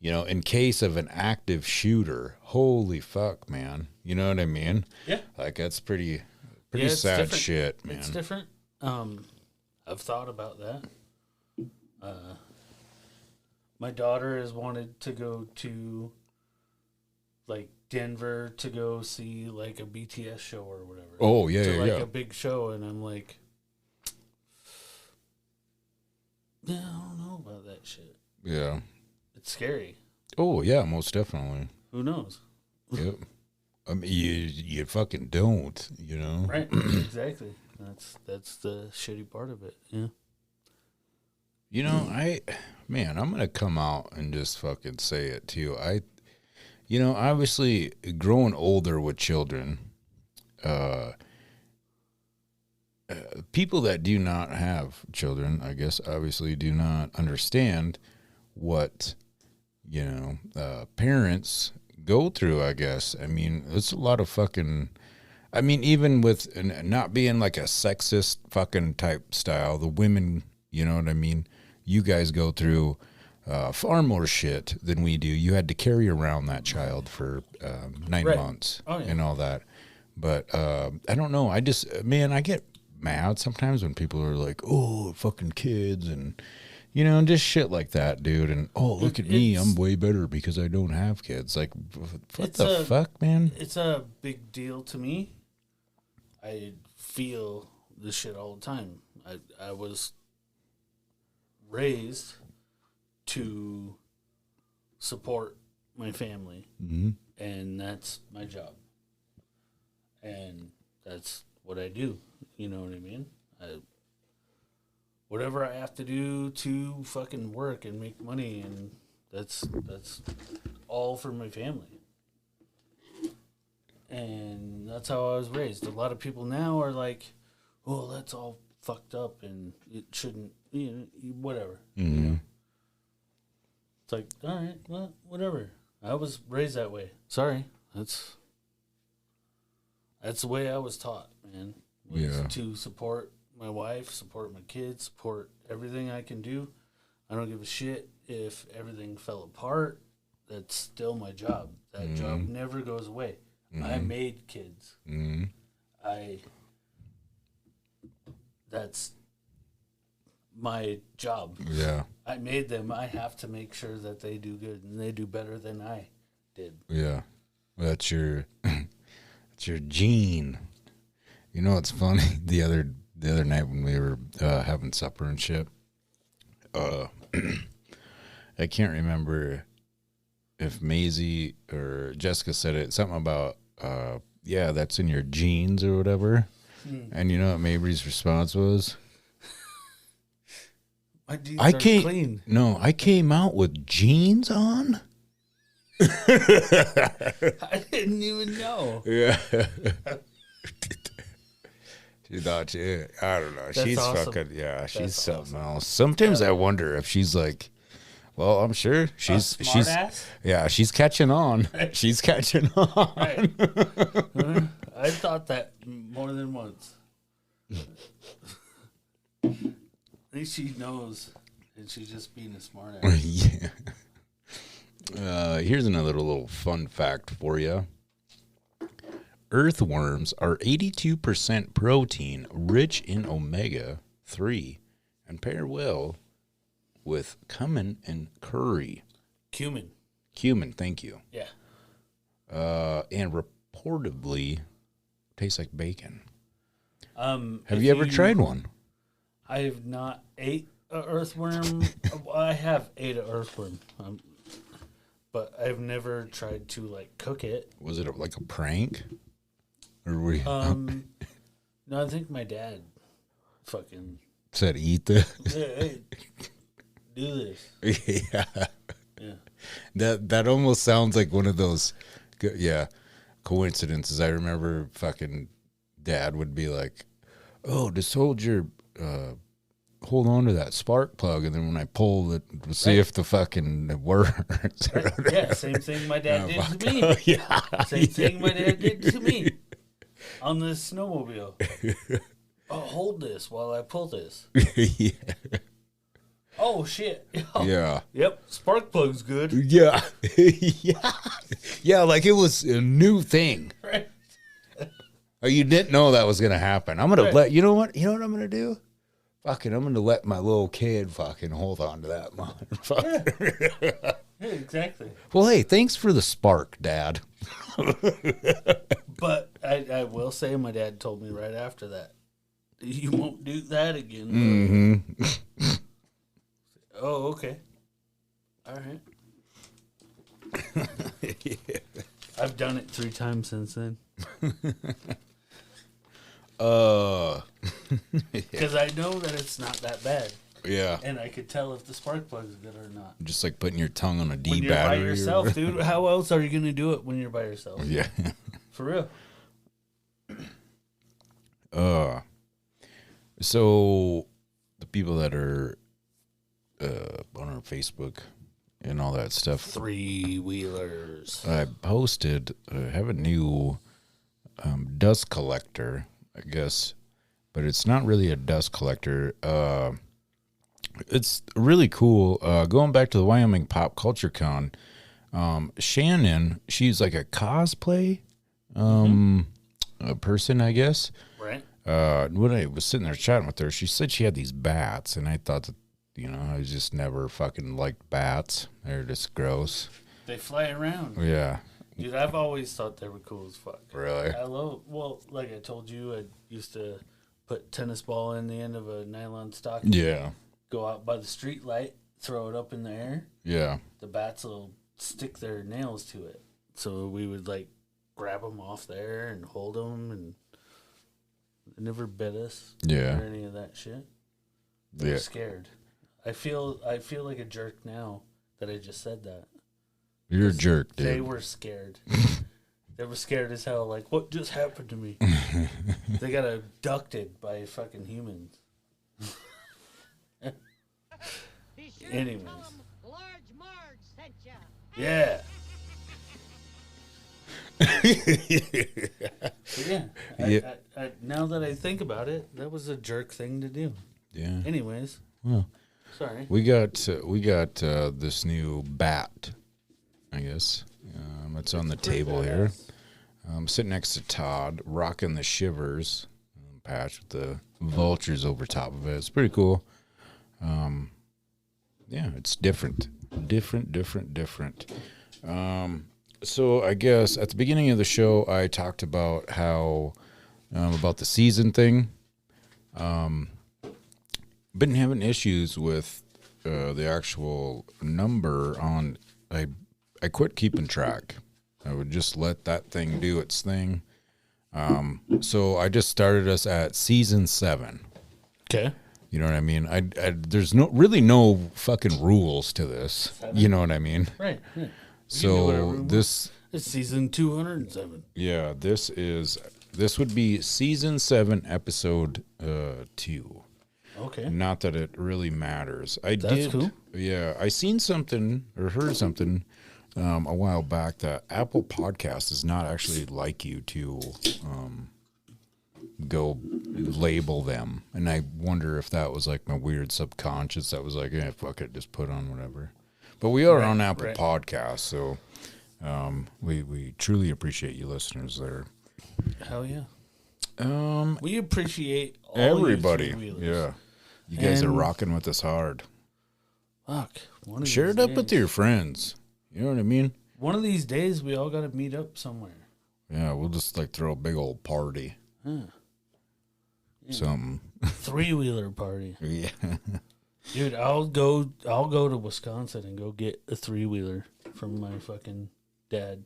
in case of an active shooter. Holy fuck, man. You know what I mean? Yeah. Like, that's pretty sad different. shit, man. It's different. I've thought about that. My daughter has wanted to go to, like, Denver to go see, like, a BTS show or whatever. Oh, yeah, to a big show, and I'm like, yeah, I don't know about that shit. Yeah. It's scary. Oh, yeah, most definitely. Who knows? Yep. I mean, you fucking don't, Right, exactly. That's the shitty part of it, yeah. I'm going to come out and just fucking say it too. Obviously growing older with children, people that do not have children, I guess, obviously do not understand what, parents go through, I guess. I mean, it's a lot of fucking, even with not being like a sexist fucking type style, the women, you know what I mean? You guys go through far more shit than we do. You had to carry around that child for 9 months and all that. But I don't know. I get mad sometimes when people are like, oh, fucking kids and, just shit like that, dude. And, oh, look at me. I'm way better because I don't have kids. Like, what the fuck, man? It's a big deal to me. I feel this shit all the time. I was raised to support my family, and that's my job, and that's what I do. You know what I mean? Whatever I have to do to fucking work and make money, and that's all for my family, and that's how I was raised. A lot of people now are like, "Oh, that's all fucked up, and it shouldn't." Whatever. It's like, all right, well, whatever. I was raised that way. Sorry, that's the way I was taught, man. To support my wife, support my kids, support everything I can do. I don't give a shit if everything fell apart. That's still my job. That job never goes away. I made kids. That's my job. Yeah. I made them. I have to make sure that they do good, and they do better than I did. Yeah. That's your gene. You know what's funny? The other night when we were having supper and shit, I can't remember if Maisie or Jessica said it. Something about, that's in your genes or whatever. And you know what Mabry's response was? My jeans are clean. No, I came out with jeans on? I didn't even know. Yeah. She thought I don't know. She's awesome. She's something else. Sometimes I wonder if she's like, well, I'm sure she's she's catching on. She's catching on. Right. I thought that more than once. At least she knows, and she's just being a smart ass. Yeah. Here's another little fun fact for you. Earthworms are 82% protein, rich in omega-3, and pair well with cumin and curry. Cumin, thank you. Yeah. And reportedly tastes like bacon. Have you ever tried one? I have not ate an earthworm. I have ate an earthworm, but I've never tried to like cook it. Was it like a prank? Or were you, no, I think my dad fucking said, "Eat this." Hey, do this. Yeah. That almost sounds like one of those, coincidences. I remember fucking Dad would be like, "Oh, just hold on to that spark plug," and then when I pull it, we'll see if the fucking works. Right. Yeah, same thing my dad did to me. Same thing my dad did to me on this snowmobile. Oh, hold this while I pull this. Yeah. Oh shit. Yeah. Yep. Spark plug's good. Yeah. Yeah. Like it was a new thing. Right. You didn't know that was gonna happen. I'm gonna let you know what I'm gonna do. Fucking, I'm gonna let my little kid fucking hold on to that motherfucker. Yeah, exactly. Well, hey, thanks for the spark, Dad. But I will say, my dad told me right after that, you won't do that again. Mm-hmm. Oh, okay. All right. Yeah. I've done it 3 times since then. Because I know that it's not that bad. Yeah. And I could tell if the spark plug is good or not. Just like putting your tongue on a D When you're battery. by yourself, dude, how else are you going to do it when you're by yourself? Yeah. For real. So the people that are on our Facebook and all that stuff, Three-wheelers. I posted, I have a new dust collector, I guess, but it's not really a dust collector. It's really cool. Going back to the Wyoming Pop Culture Con, Shannon, she's like a cosplay a person, I guess. Right. When I was sitting there chatting with her, she said she had these bats, and I thought that, I just never fucking liked bats. They're just gross. They fly around. Yeah. Dude, I've always thought they were cool as fuck. Really? Well, like I told you, I used to put tennis ball in the end of a nylon stocking. Yeah. Go out by the street light, throw it up in the air. Yeah. The bats will stick their nails to it. So we would, like, grab them off there and hold them, and they never bit us. Yeah. Or any of that shit. They were scared. I feel like a jerk now that I just said that. You're a jerk, dude. They were scared. They were scared as hell. Like, what just happened to me? They got abducted by fucking humans. Anyways. Large Marge sent ya. Yeah. Yeah. I, now that I think about it, that was a jerk thing to do. Yeah. Anyways. Well, sorry. we got this new bat, I guess. It's on the table here. I'm sitting next to Todd, rocking the Shivers patch with the vultures over top of it. It's pretty cool. Yeah, it's different. Different. So I guess at the beginning of the show, I talked about how, about the season thing. Been having issues with the actual number on, I quit keeping track. I would just let that thing do its thing. So I just started us at season 7. Okay. You know what I mean? There's no fucking rules to this. 7? You know what I mean? Right. So this, it's season 207. yeah, this would be season 7, episode 2. Okay. Not that it really matters. That's cool. Yeah, I seen something or heard something a while back that Apple Podcast does not actually like you to go label them, and I wonder if that was like my weird subconscious that was like, yeah, fuck it, just put on whatever. But we are on Apple Podcasts, so we truly appreciate you listeners there. Hell yeah. We appreciate all Everybody. your three-wheelers. Yeah. You guys are rocking with us hard. Fuck. Share it up with your friends. You know what I mean? One of these days, we all got to meet up somewhere. Yeah, we'll just like throw a big old party. Huh. Something. Three-wheeler party. Yeah. Dude, I'll go to Wisconsin and go get a three-wheeler from my fucking dad.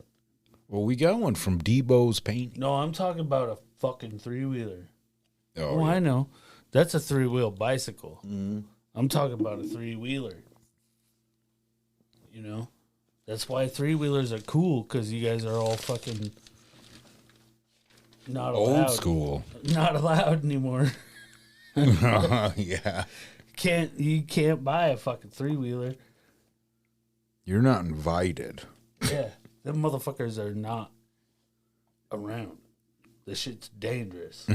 Well, we got one from Debo's Paint. No, I'm talking about a fucking three-wheeler. Oh, I know. That's a three-wheel bicycle. Mm-hmm. I'm talking about a three-wheeler. You know? That's why three-wheelers are cool, because you guys are all fucking not allowed. Old school. Not allowed anymore. Yeah. You can't buy a fucking three-wheeler. You're not invited. Yeah. Them motherfuckers are not around. This shit's dangerous.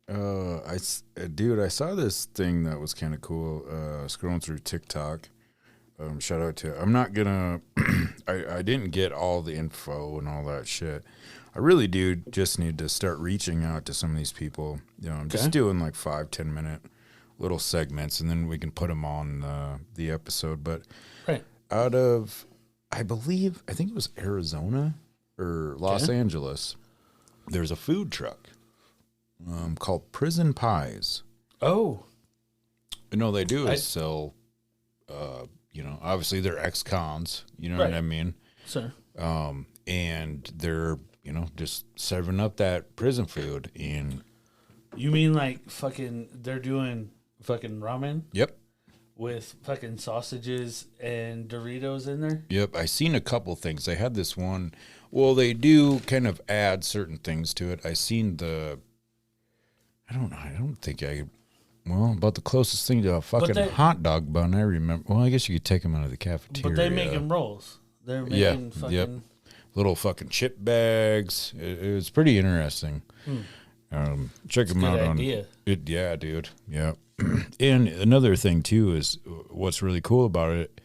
I saw this thing that was kind of cool. Scrolling through TikTok. Shout out to. I'm not gonna. I didn't get all the info and all that shit. I really do just need to start reaching out to some of these people. You know, I'm just doing like 5-10 minute little segments, and then we can put them on the episode. But out of, I think it was Arizona or Los Angeles, there's a food truck called Prison Pies. Oh. And all they do is sell, obviously they're ex-cons, you know what I mean? Sir. And they're, just serving up that prison food. And You mean like fucking? They're doing fucking ramen Yep. with fucking sausages and Doritos in there. Yep. I seen a couple things. They had this one. Well, they do kind of add certain things to it. I seen the. I don't know. I don't think I. Well, about the closest thing to a fucking hot dog bun I remember. Well, I guess you could take them out of the cafeteria. But they making rolls. They're making fucking. Yep. Little fucking chip bags. It was pretty interesting. Check them out idea. on it. Yeah, dude. Yeah. And another thing too is what's really cool about it.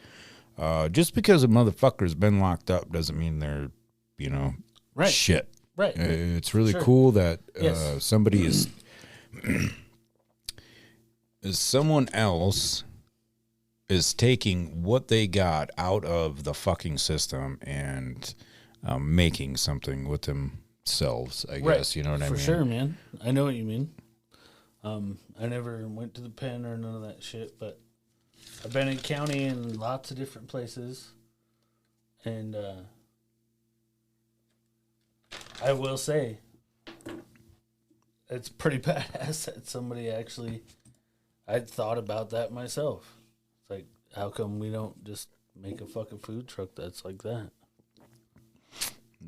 Just because a motherfucker's been locked up doesn't mean they're, right. shit. Right. It's really cool that somebody is someone else is taking what they got out of the fucking system and making something with themselves, I guess. You know what I mean? For sure, man. I know what you mean. I never went to the pen or none of that shit, but I've been in county in lots of different places. And I will say, it's pretty badass that somebody actually, I'd thought about that myself. It's like, how come we don't just make a fucking food truck that's like that?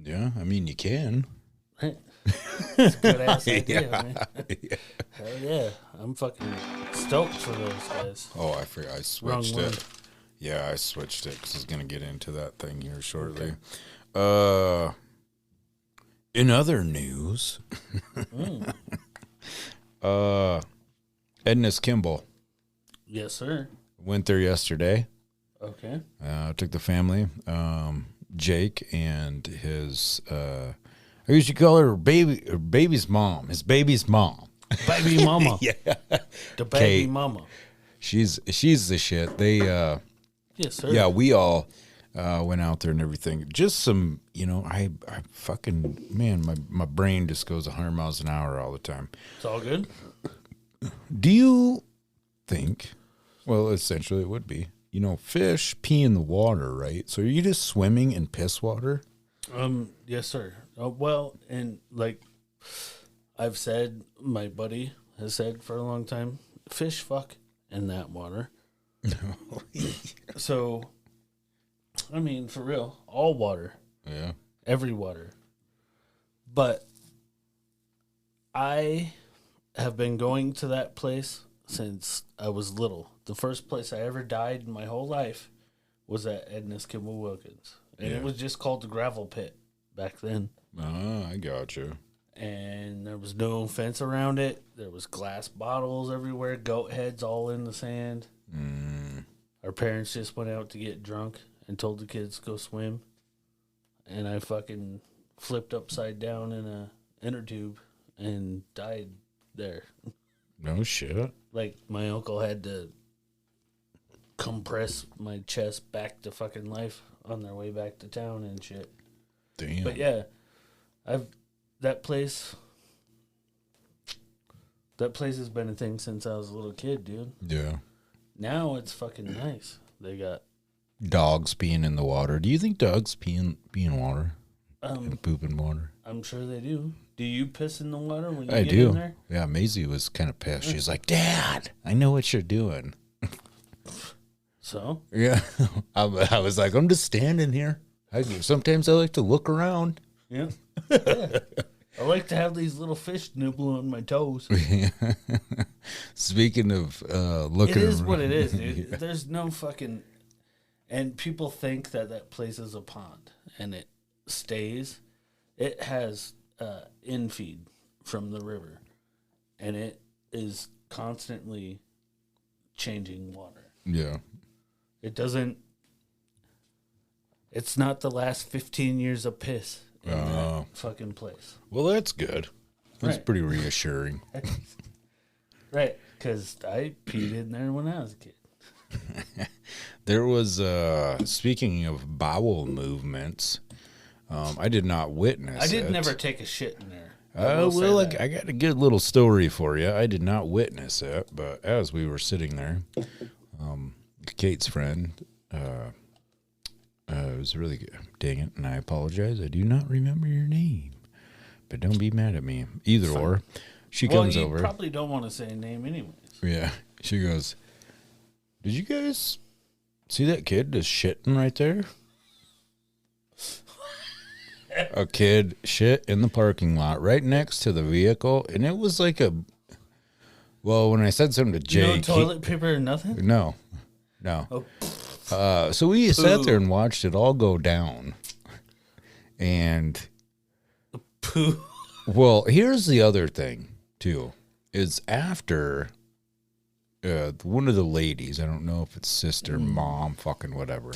Yeah, I mean, you can. Right. It's a good ass idea, Yeah. man. Hell yeah. I'm fucking stoked for those guys. Oh, I forgot. I switched Wrong it. Yeah, I switched it because I was going to get into that thing here shortly. Okay. In other news, Edness Kimball Yes, sir. went there yesterday. Okay. Took the family, Jake and his, I guess you call her baby's mom. His baby's mom. Baby mama. Yeah. The baby Kate. mama. She's the shit. They, Yes, sir. yeah, we all went out there and everything. Just some, I fucking, man, my brain just goes 100 miles an hour all the time. It's all good. Do you think, well, essentially it would be, fish pee in the water, right? So are you just swimming in piss water? Yes, sir. Well, and like I've said, my buddy has said for a long time, fish fuck in that water. So, I mean, for real, all water. Yeah. Every water. But I have been going to that place since I was little. The first place I ever died in my whole life was at Edness Kimball Wilkins. And it was just called the Gravel Pit back then. I gotcha. And there was no fence around it. There was glass bottles everywhere, goat heads all in the sand. Our parents just went out to get drunk and told the kids to go swim. And I fucking flipped upside down in a inner tube and died there. No shit. Like, my uncle had to compress my chest back to fucking life on their way back to town and shit. Damn. But yeah, that place has been a thing since I was a little kid, dude. Yeah. Now it's fucking nice. They got Dogs peeing in the water. Do you think dogs pee in water? And poop in water? I'm sure they do. Do you piss in the water when you I get do. in there? Yeah, Maisie was kind of pissed. She's like, Dad, I know what you're doing. So? Yeah. I was like, I'm just standing here. Sometimes I like to look around. Yeah. Yeah. I like to have these little fish nibble on my toes. Speaking of looking It is around. what it is, dude. Yeah. There's no fucking... And people think that place is a pond, and it stays. It has infeed from the river, and it is constantly changing water. Yeah. It doesn't... It's not the last 15 years of piss in that fucking place. Well, that's good. That's Right. pretty reassuring. Right, because I peed in there when I was a kid. There was, speaking of bowel movements, I did not witness I did it. never take a shit in there. Well, I got a good little story for you. I did not witness it, but as we were sitting there, Kate's friend, it was really good. Dang it, and I apologize. I do not remember your name, but don't be mad at me. Either or, She Well, comes you over. probably don't want to say a name anyways. Yeah. She goes, "Did you guys see that kid just shitting right there?" A kid shit in the parking lot right next to the vehicle, and it was like a. Well, when I said something to Jake, No toilet paper or nothing? no. Oh. So we sat there and watched it all go down, and Poo. well, here's the other thing too: is after one of the ladies, I don't know if it's sister, mom, fucking whatever,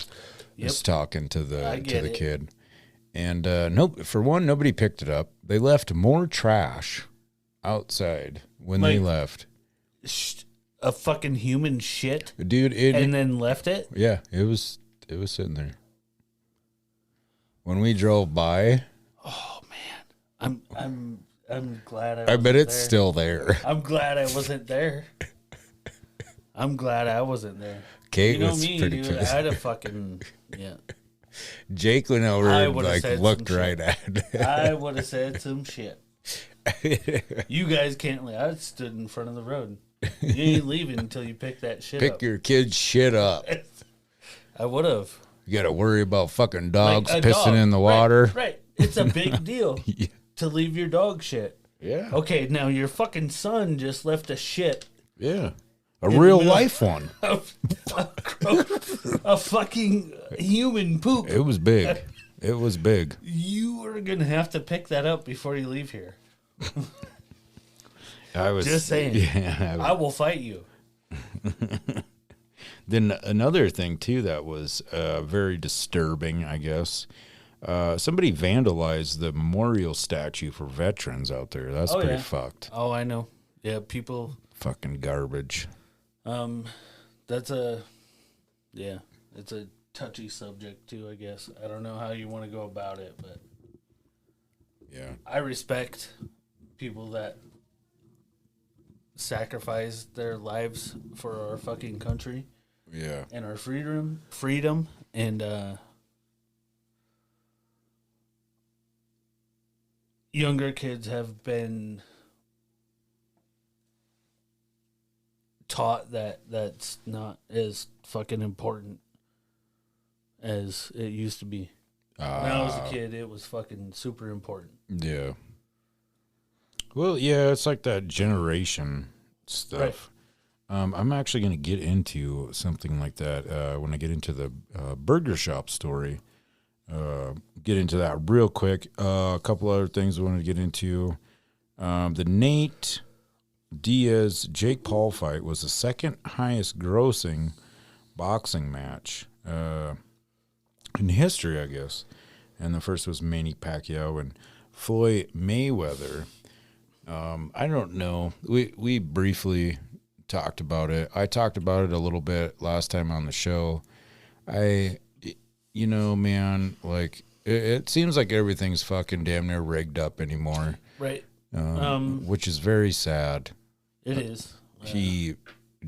is talking to the kid. And for one, nobody picked it up. They left more trash outside when they left. A fucking human shit, Dude, and then left it. Yeah, it was sitting there. When we drove by, Oh man, I'm glad. I bet it's still there. I'm glad I wasn't there. I'm glad I wasn't there. Kate You know was me, pretty dude. pissed. I'd have fucking Jake went over I and would've said looked some right shit. at it. I would have said some shit. You guys can't leave. I stood in front of the road. You ain't leaving until you pick that shit up. Pick your kid's shit up. I would have. You got to worry about fucking dogs Like a pissing dog. in the water. Right. It's a big deal Yeah. to leave your dog shit. Yeah. Okay, now your fucking son just left a shit. Yeah. A the real middle- life one. A fucking human poop. It was big. It was big. You are going to have to pick that up before you leave here. I was Just saying. Yeah. I will fight you. Then another thing too that was very disturbing, I guess. Somebody vandalized the memorial statue for veterans out there. That's Oh, pretty yeah. fucked. Oh, I know. Yeah, people. Fucking garbage. That's it's a touchy subject too, I guess. I don't know how you want to go about it, but Yeah. I respect people that sacrifice their lives for our fucking country Yeah. and our freedom, and younger kids have been taught that that's not as fucking important as it used to be. When I was a kid, it was fucking super important. Yeah. Well, yeah, it's like that generation stuff. Right. I'm actually going to get into something like that when I get into the burger shop story. Get into that real quick. A couple other things I wanted to get into. The Nate Diaz Jake Paul fight was the second highest grossing boxing match in history, I guess. And the first was Manny Pacquiao and Floyd Mayweather. I don't know. We briefly talked about it. I talked about it a little bit last time on the show. Man, like it seems like everything's fucking damn near rigged up anymore. Right. Which is very sad. It is.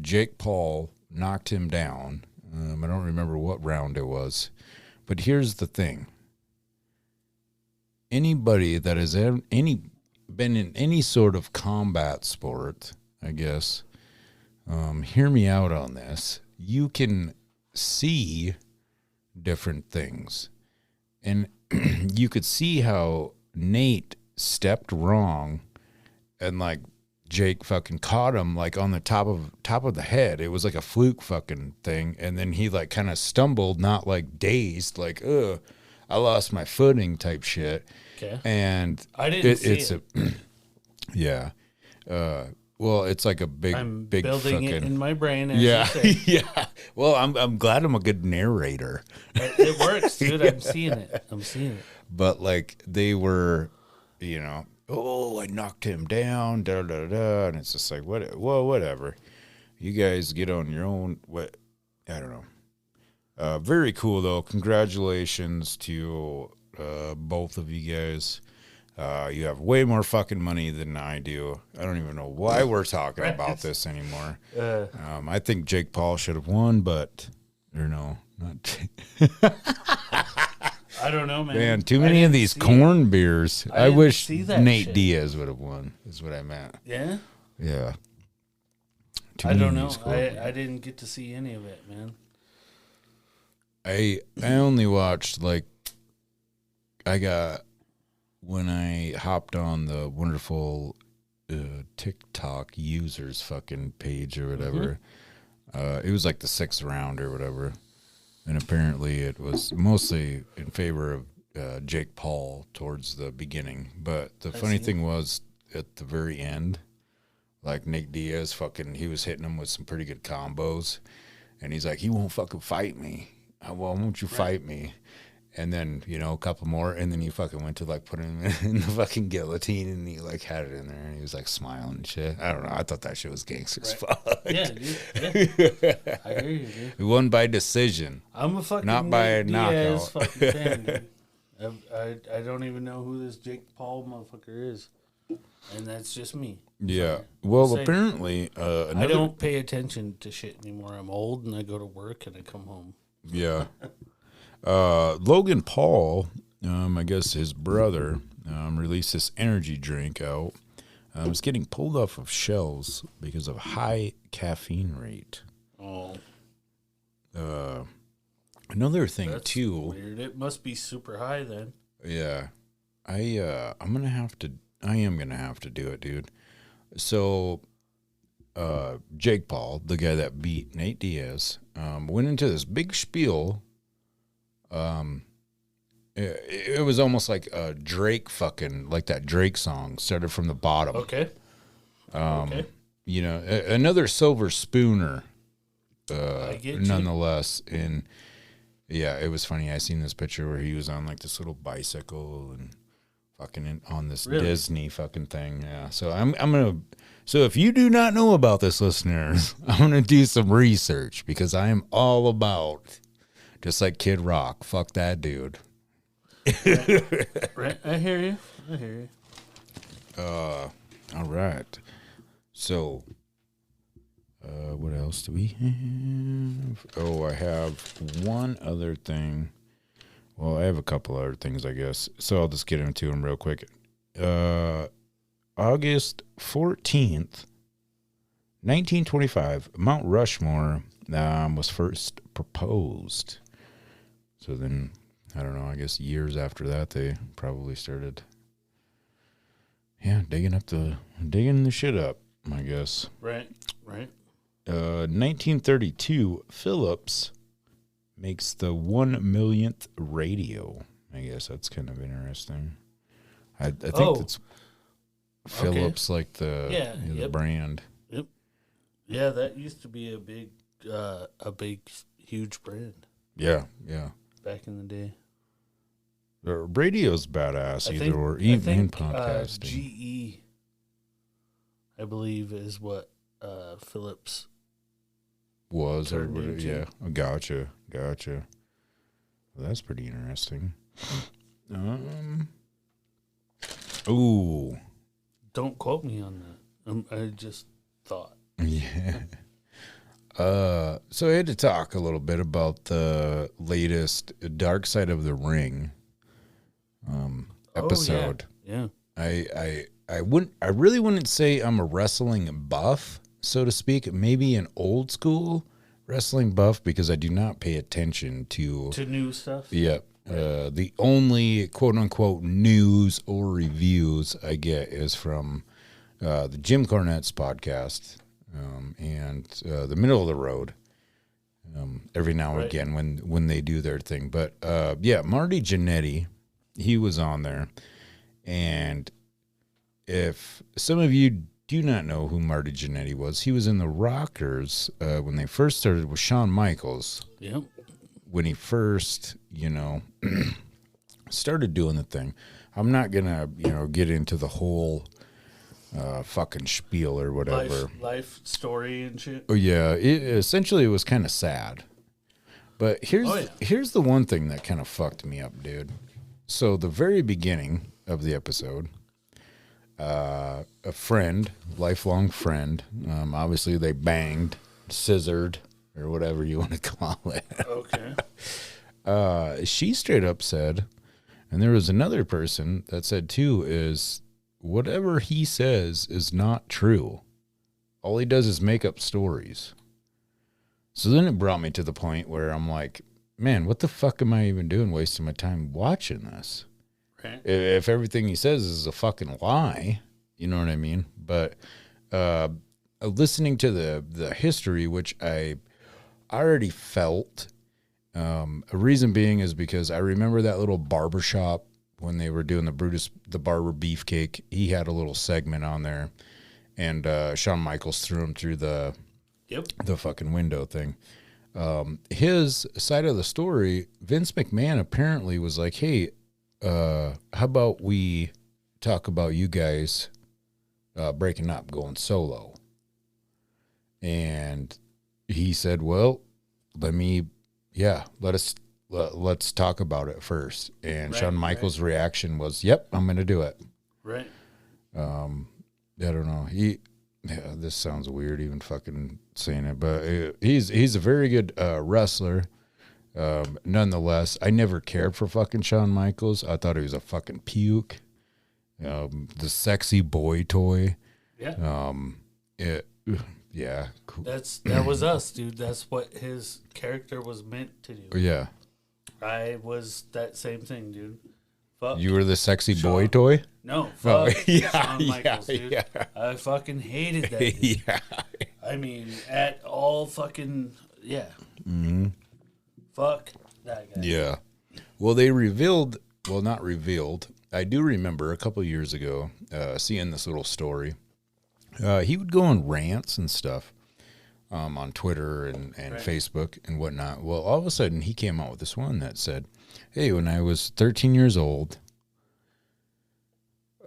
Jake Paul knocked him down. I don't remember what round it was. But here's the thing. Anybody that has been in any sort of combat sport, I guess, hear me out on this. You can see different things. And you could see how Nate stepped wrong and like Jake fucking caught him like on the top of the head. It was like a fluke fucking thing. And then he like kind of stumbled, not like dazed, like, I lost my footing type shit. Okay. And I didn't see it. Yeah. Well, it's like a big, I'm big building fucking, it in my brain. As yeah. You say. Yeah. Well, I'm glad I'm a good narrator. It works, dude. I'm seeing it. But like they were, I knocked him down, da da da, and it's just like whatever. You guys get on your own. I don't know. Very cool though. Congratulations to both of you guys. You have way more fucking money than I do. I don't even know why we're talking about this anymore. I think Jake Paul should have won, but not. I don't know, man. Man, too many of these corn beers. I didn't wish see that Nate shit. Diaz would have won, is what I meant. Yeah? Yeah. Too I many don't of know. these corn beers. I didn't get to see any of it, man. I only watched, like, when I hopped on the wonderful TikTok users fucking page or whatever, it was like the 6th round or whatever. And apparently it was mostly in favor of Jake Paul towards the beginning. But the funny thing was, at the very end, like Nate Diaz he was hitting him with some pretty good combos. And he's like, he won't fucking fight me. Why won't you fight me? And then, a couple more. And then he fucking went to, like, put him in the fucking guillotine. And he, like, had it in there. And he was, like, smiling and shit. I don't know. I thought that shit was gangster as fuck. Yeah, dude. Yeah. I hear you, dude. He won by decision. I'm a fucking Not by a Nate Diaz knockout. fucking fan, dude. I don't even know who this Jake Paul motherfucker is. And that's just me. Yeah. Well, Same. apparently, I don't pay attention to shit anymore. I'm old and I go to work and I come home. Yeah. Logan Paul, I guess his brother, released this energy drink out. It's getting pulled off of shelves because of high caffeine rate. Oh. Another thing, That's too. weird. It must be super high then. Yeah. I am going to have to do it, dude. So, Jake Paul, the guy that beat Nate Diaz, went into this big spiel. It was almost like a Drake like that Drake song, started from the bottom. Okay. Okay. Another silver spooner, I get you. nonetheless. And yeah, it was funny. I seen this picture where he was on like this little bicycle and fucking on this Really? Disney fucking thing. Yeah. So so if you do not know about this, listeners, I'm going to do some research because I am all about, just like Kid Rock, fuck that dude. Right. I hear you. All right. So, what else do we have? Oh, I have one other thing. Well, I have a couple other things, I guess. So I'll just get into them real quick. August 14th, 1925, Mount Rushmore was first proposed. So then, I don't know, I guess years after that, they probably started, digging the shit up, I guess. Right. 1932, Philips makes the 1 millionth radio. I guess that's kind of interesting. I think that's Philips, like the brand. Yep. Yeah, that used to be a big, huge brand Yeah. back in the day. Radio's badass, I even think podcasting. GE, I believe, is what Philips Was or turned into. yeah, gotcha. Well, that's pretty interesting. Ooh, Don't quote me on that. I just thought. yeah. So I had to talk a little bit about the latest Dark Side of the Ring episode. Yeah. I really wouldn't say I'm a wrestling buff, so to speak. Maybe an old school wrestling buff because I do not pay attention to new stuff. Yep. The only quote unquote news or reviews I get is from the Jim Cornette's podcast and the Middle of the Road. Every now and again when they do their thing. But Marty Jannetty, he was on there. And if some of you do not know who Marty Jannetty was, he was in the Rockers when they first started with Shawn Michaels. Yep. When he first, started doing the thing. I'm not going to, get into the whole fucking spiel or whatever. Life story and shit. Oh, yeah. Essentially, it was kind of sad. But here's the one thing that kind of fucked me up, dude. So the very beginning of the episode, a friend, lifelong friend, obviously they banged, scissored, or whatever you want to call it. Okay. She straight up said And there was another person that said too is whatever he says is not true. All he does is make up stories. So then it brought me to the point where I'm like, man, what the fuck am I even doing wasting my time watching this? Right. If everything he says is a fucking lie, you know what I mean? But listening to the history, which I already felt, a reason being is because I remember that little barber shop when they were doing the Barber Beefcake. He had a little segment on there, and Shawn Michaels threw him through the fucking window thing. His side of the story, Vince McMahon apparently was like, hey, how about we talk about you guys breaking up, going solo? And he said, well, let's talk about it first. And Shawn Michaels' reaction was, yep, I'm going to do it. Right. I don't know. This sounds weird even fucking saying it, but he's a very good wrestler. Nonetheless, I never cared for fucking Shawn Michaels. I thought he was a fucking puke. The sexy boy toy. Yeah. Yeah. Cool. That was us, dude. That's what his character was meant to do. Yeah. I was that same thing, dude. Fuck. You were the sexy Shawn. boy toy? No, fuck yeah, Shawn Michaels, dude. yeah. I fucking hated that dude. Yeah. I mean, at all fucking, yeah. Mm-hmm. Fuck that guy. Yeah. Well, they revealed, well, not revealed. I do remember a couple years ago seeing this little story. He would go on rants and stuff on Twitter and Facebook and whatnot. Well, all of a sudden, he came out with this one that said, hey, when I was 13 years old,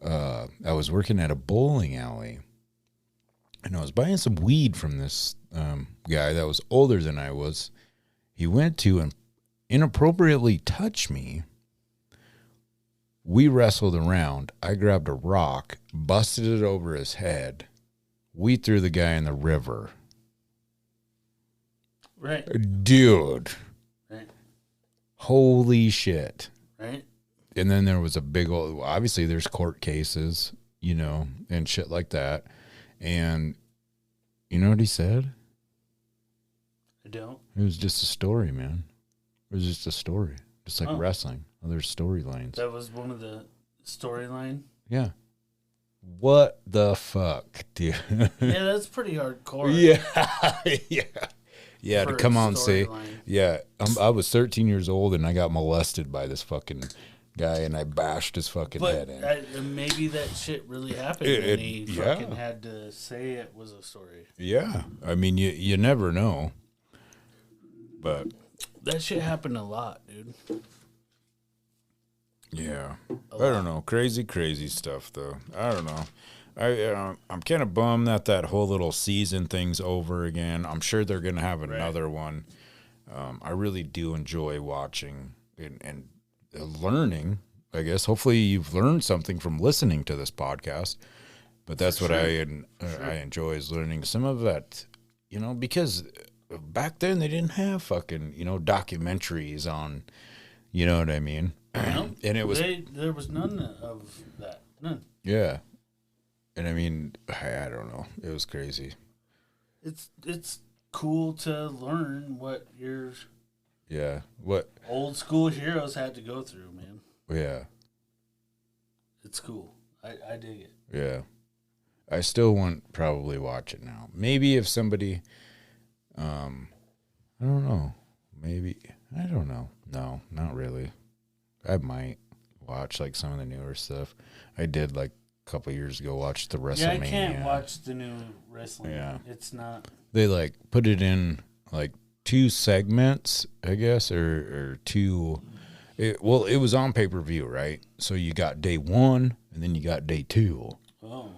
I was working at a bowling alley, and I was buying some weed from this guy that was older than I was. He went to and inappropriately touched me. We wrestled around. I grabbed a rock, busted it over his head. We threw the guy in the river. Right. Dude. Right. Holy shit. Right. And then there was a big old, obviously there's court cases, you know, and shit like that. And you know what he said? I don't. It was just a story, man. It was just a story. Just like wrestling. There's storylines. That was one of the storyline. Yeah. What the fuck, dude? Yeah, that's pretty hardcore. Yeah. Yeah. Yeah, to For come on and say, storyline. yeah, I was 13 years old and I got molested by this fucking guy and I bashed his fucking head in. But maybe that shit really happened and he fucking had to say it was a story. Yeah. I mean, you never know. But that shit happened a lot, dude. Yeah. I don't know. Crazy stuff, though. I don't know. I'm kind of bummed that whole little season thing's over again. I'm sure they're going to have another one. I really do enjoy watching and learning, I guess. Hopefully you've learned something from listening to this podcast. But that's what I enjoy is learning some of that, you know, because back then they didn't have fucking, you know, documentaries on, you know what I mean? No, and it was there was none of that. None. Yeah. And I mean, I don't know. It was crazy. It's cool to learn what your what old school heroes had to go through, man. Yeah. It's cool. I dig it. Yeah. I still want probably watch it now. Maybe if somebody I don't know. Maybe I don't know. No, not really. I might watch like some of the newer stuff. I did like a couple years ago watch the WrestleMania. Yeah, I can't watch the new wrestling. Yeah. It's not. They like put it in like 2 segments, I guess, or 2. It was on pay-per-view, right? So you got day 1 and then you got day 2. Oh.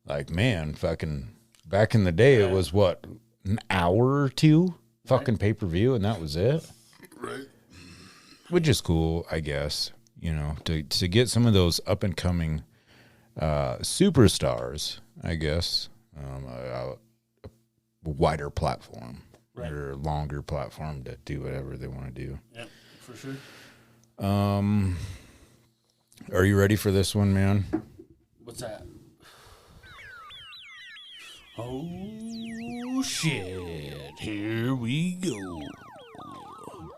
Like, man, fucking back in the day, it was what, an hour or 2 fucking pay-per-view, and that was it. Right. Which is cool, I guess, you know, to get some of those up-and-coming superstars, I guess, a wider platform or longer platform to do whatever they want to do. Yeah, for sure. Are you ready for this one, man? What's that? Oh, shit. Here we go.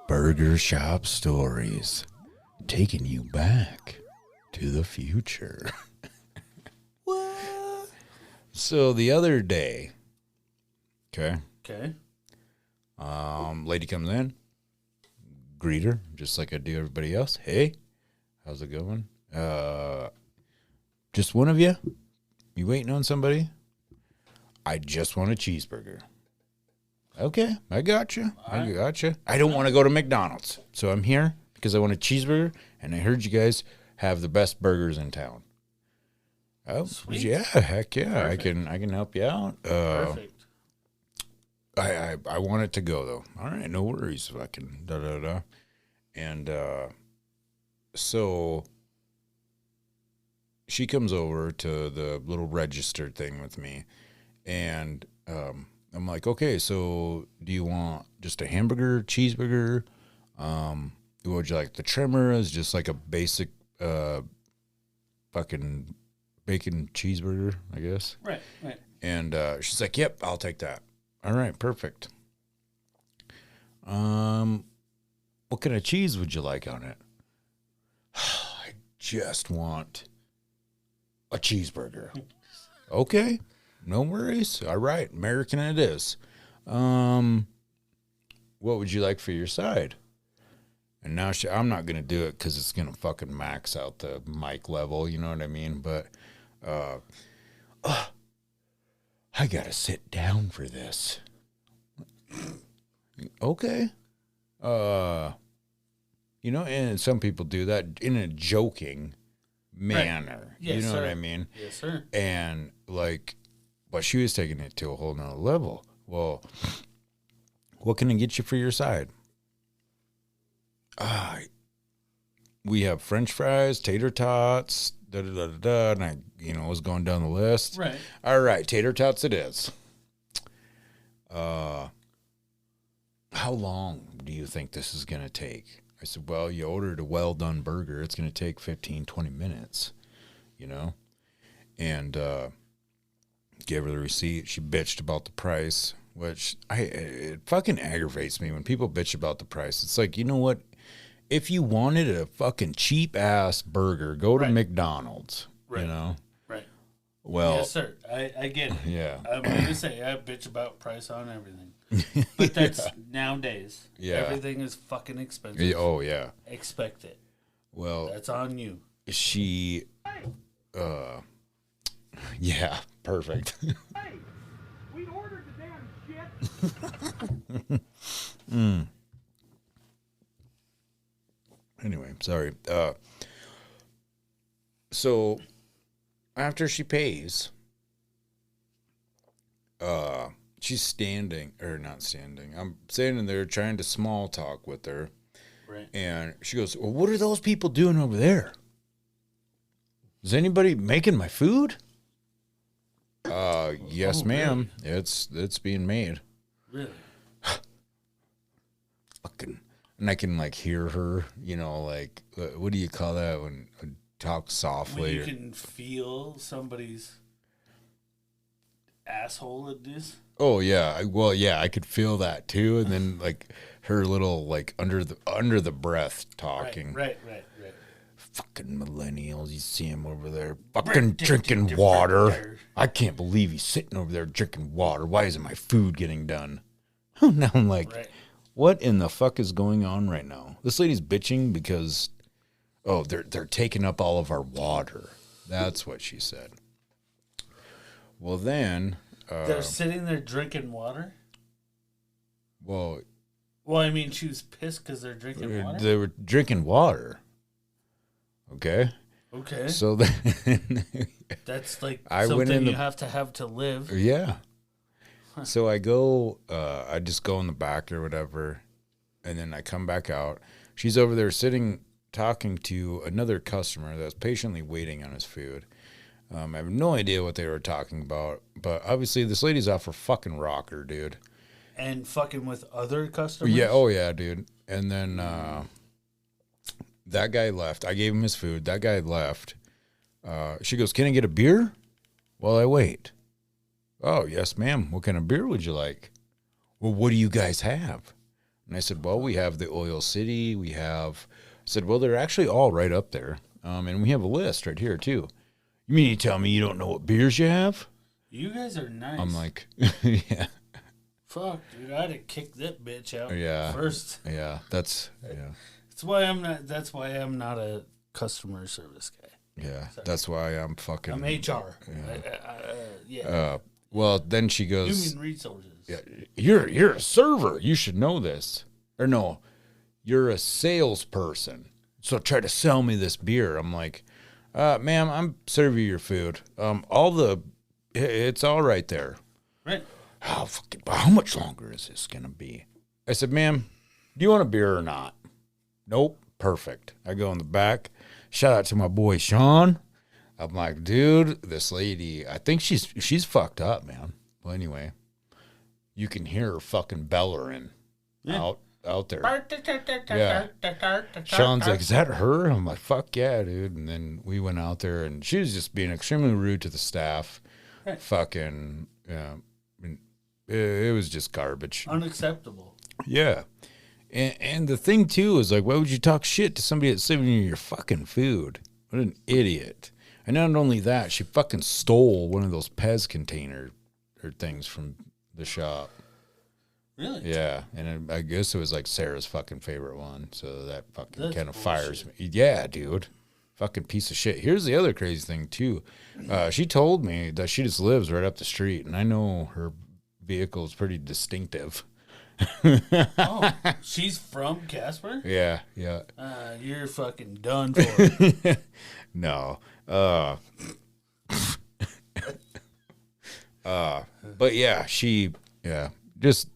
Burger shop stories, taking you back to the future. What? So the other day, okay, lady comes in, greet her just like I do everybody else. Hey, how's it going? Just one of you? You waiting on somebody? I just want a cheeseburger. Okay, I got you. I got you. I don't want to go to McDonald's, so I'm here because I want a cheeseburger, and I heard you guys have the best burgers in town. Oh, sweet. Yeah, heck yeah. Perfect. I can help you out. Perfect. I want it to go though. All right, no worries. Fucking da. And so she comes over to the little register thing with me, and I'm like, okay, so do you want just a hamburger, cheeseburger? Would you like the trimmer as just like a basic fucking bacon cheeseburger, I guess? Right. And she's like, yep, I'll take that. All right, perfect. What kind of cheese would you like on it? I just want a cheeseburger. Okay, no worries. All right, American it is. What would you like for your side? And now I'm not going to do it because it's going to fucking max out the mic level, you know what I mean? But I got to sit down for this. Okay. And some people do that in a joking manner. Right. Yes, you know sir. what I mean? Yes, sir. And but she was taking it to a whole nother level. Well, what can I get you for your side? We have French fries, tater tots, and I, was going down the list. Right. All right, tater tots it is. How long do you think this is going to take? I said, well, you ordered a well-done burger. It's going to take 15, 20 minutes, And gave her the receipt. She bitched about the price, which it fucking aggravates me when people bitch about the price. It's like, you know what? If you wanted a fucking cheap-ass burger, go to McDonald's, Right. Right. Well, yes, sir. I get it. Yeah. I'm going to say I bitch about price on everything. But that's nowadays. Yeah. Everything is fucking expensive. Oh, yeah. Expect it. Well, That's on you. she, yeah, perfect. Hey, we ordered the damn shit. Anyway, sorry. So after she pays, she's not standing. I'm standing there trying to small talk with her. Right. And she goes, well, what are those people doing over there? Is anybody making my food? Yes, ma'am. Really? It's being made. Really? Fucking. And I can hear her, what do you call that when talk softly? When you can feel somebody's asshole at this. Oh yeah, I could feel that too, and then her little under the breath talking. Right. Fucking millennials, you see him over there, fucking drinking water. I can't believe he's sitting over there drinking water. Why isn't my food getting done? Now I'm like. Right. What in the fuck is going on right now? This lady's bitching because, they're taking up all of our water. That's what she said. Well, then... they're sitting there drinking water? Well, I mean, she was pissed because they're drinking water? they were drinking water. Okay? Okay. So then... That's I went something in you have to live. Yeah. So I go, I just go in the back or whatever, and then I come back out. She's over there sitting, talking to another customer that's patiently waiting on his food. I have no idea what they were talking about, but obviously this lady's off her fucking rocker, dude. And fucking with other customers? Yeah, oh yeah, dude. And then That guy left. I gave him his food. That guy left. She goes, "Can I get a beer while I wait?" "Oh, yes, ma'am. What kind of beer would you like?" "Well, what do you guys have?" And I said, "Well, we have the Oil City. We have," I said, "well, they're actually all right up there. And we have a list right here, too." "You mean you tell me you don't know what beers you have?" You guys are nice. I'm like, yeah. Fuck, dude, I'd have kicked that bitch out Yeah. first. Yeah, that's, yeah. That's why I'm not a customer service guy. Yeah, that's why I'm fucking. I'm HR. Yeah. Well, then she goes, Human resources. "Yeah, you're a server. You should know this." Or no, "You're a salesperson. So try to sell me this beer." I'm like, "Ma'am, I'm serving your food. It's all right there." Right. How much longer is this gonna be?" I said, "Ma'am, do you want a beer or not?" "Nope." "Perfect." I go in the back. Shout out to my boy Sean. I'm like, "Dude, this lady, I think she's fucked up, man." Well, anyway, you can hear her fucking bellering out there. Yeah. Sean's like, "Is that her?" I'm like, "Fuck yeah, dude." And then we went out there, and she was just being extremely rude to the staff. Right. Fucking, yeah. It was just garbage. Unacceptable. Yeah. And the thing, too, is like, why would you talk shit to somebody that's serving you your fucking food? What an idiot. And not only that, she fucking stole one of those Pez container or things from the shop. Really? Yeah. And I guess it was like Sarah's fucking favorite one. So that fucking That's kind of bullshit. fires me. Yeah, dude. Fucking piece of shit. Here's the other crazy thing, too. She told me that she just lives right up the street. And I know her vehicle is pretty distinctive. Oh, she's from Casper? Yeah. You're fucking done for. No. But yeah, just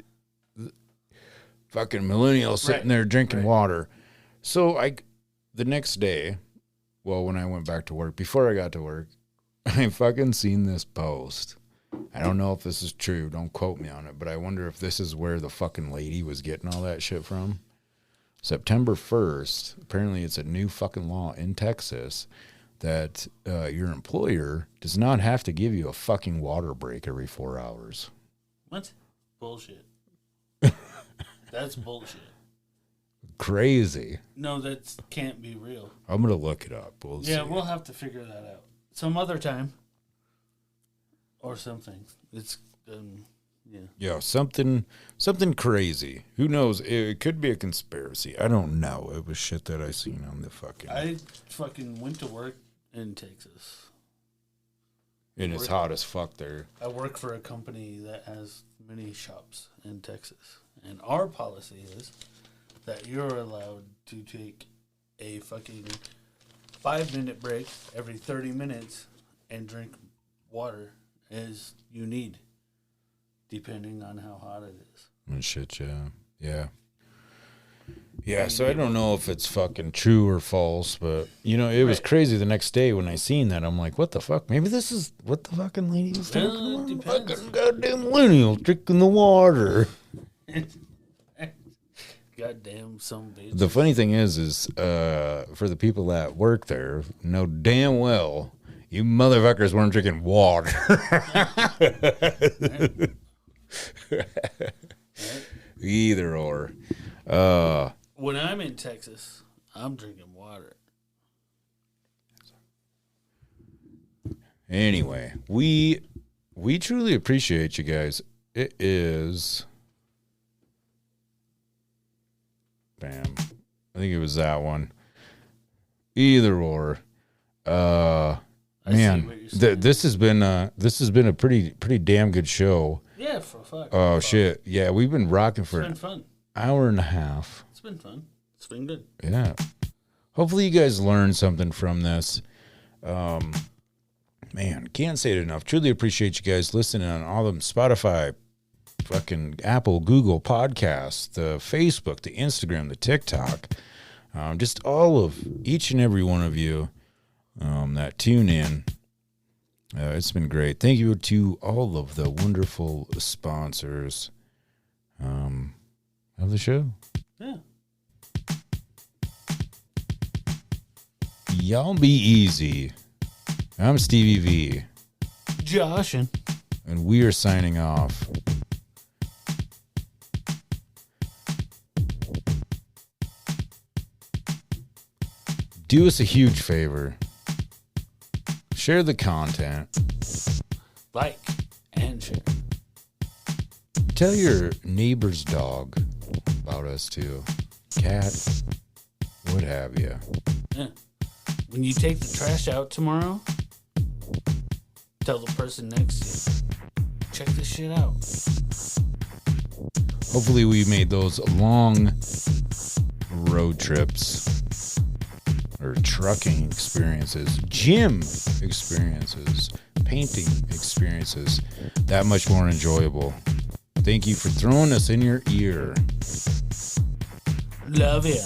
fucking millennial sitting there drinking water. So the next day, well, when I went back to work, before I got to work, I fucking seen this post. I don't know if this is true. Don't quote me on it, but I wonder if this is where the fucking lady was getting all that shit from. September 1st, apparently it's a new fucking law in Texas that your employer does not have to give you a fucking water break every 4 hours. What? Bullshit. That's bullshit. Crazy. No, that can't be real. I'm going to look it up. We'll see. We'll have to figure that out some other time. Or something. It's, Yeah, something crazy. Who knows? It could be a conspiracy. I don't know. It was shit that I seen on the fucking... I fucking went to work in Texas. And it's hot as fuck there. I work for a company that has many shops in Texas. And our policy is that you're allowed to take a fucking 5-minute break every 30 minutes and drink water as you need, depending on how hot it is. And shit, yeah. Yeah, so I don't know if it's fucking true or false, but, it was crazy the next day when I seen that. I'm like, what the fuck? Maybe this is what the fucking lady was talking about. Depends. Fucking goddamn millennial drinking the water. Goddamn some bitch. The funny thing is for the people that work there, know damn well you motherfuckers weren't drinking water. Either or. When I'm in Texas, I'm drinking water. Anyway, we truly appreciate you guys. It is... Bam. I think it was that one. Either or. Man, this has been a pretty damn good show. Yeah, for fuck. Oh shit. Yeah, we've been rocking for It's been an fun. hour and a half. It's been fun. It's been good. Yeah. Hopefully you guys learned something from this. Man, can't say it enough. Truly appreciate you guys listening on all of them. Spotify, fucking Apple, Google Podcasts, the Facebook, the Instagram, the TikTok. Just all of each and every one of you that tune in. It's been great. Thank you to all of the wonderful sponsors of the show. Yeah. Y'all be easy. I'm Stevie V, Josh and and we are signing off. Do us a huge favor. Share the content. like and share. Tell your neighbor's dog about us too. Cat, what have you. Yeah. When you take the trash out tomorrow, tell the person next to you, check this shit out. Hopefully we made those long road trips or trucking experiences, gym experiences, painting experiences that much more enjoyable. Thank you for throwing us in your ear. Love ya.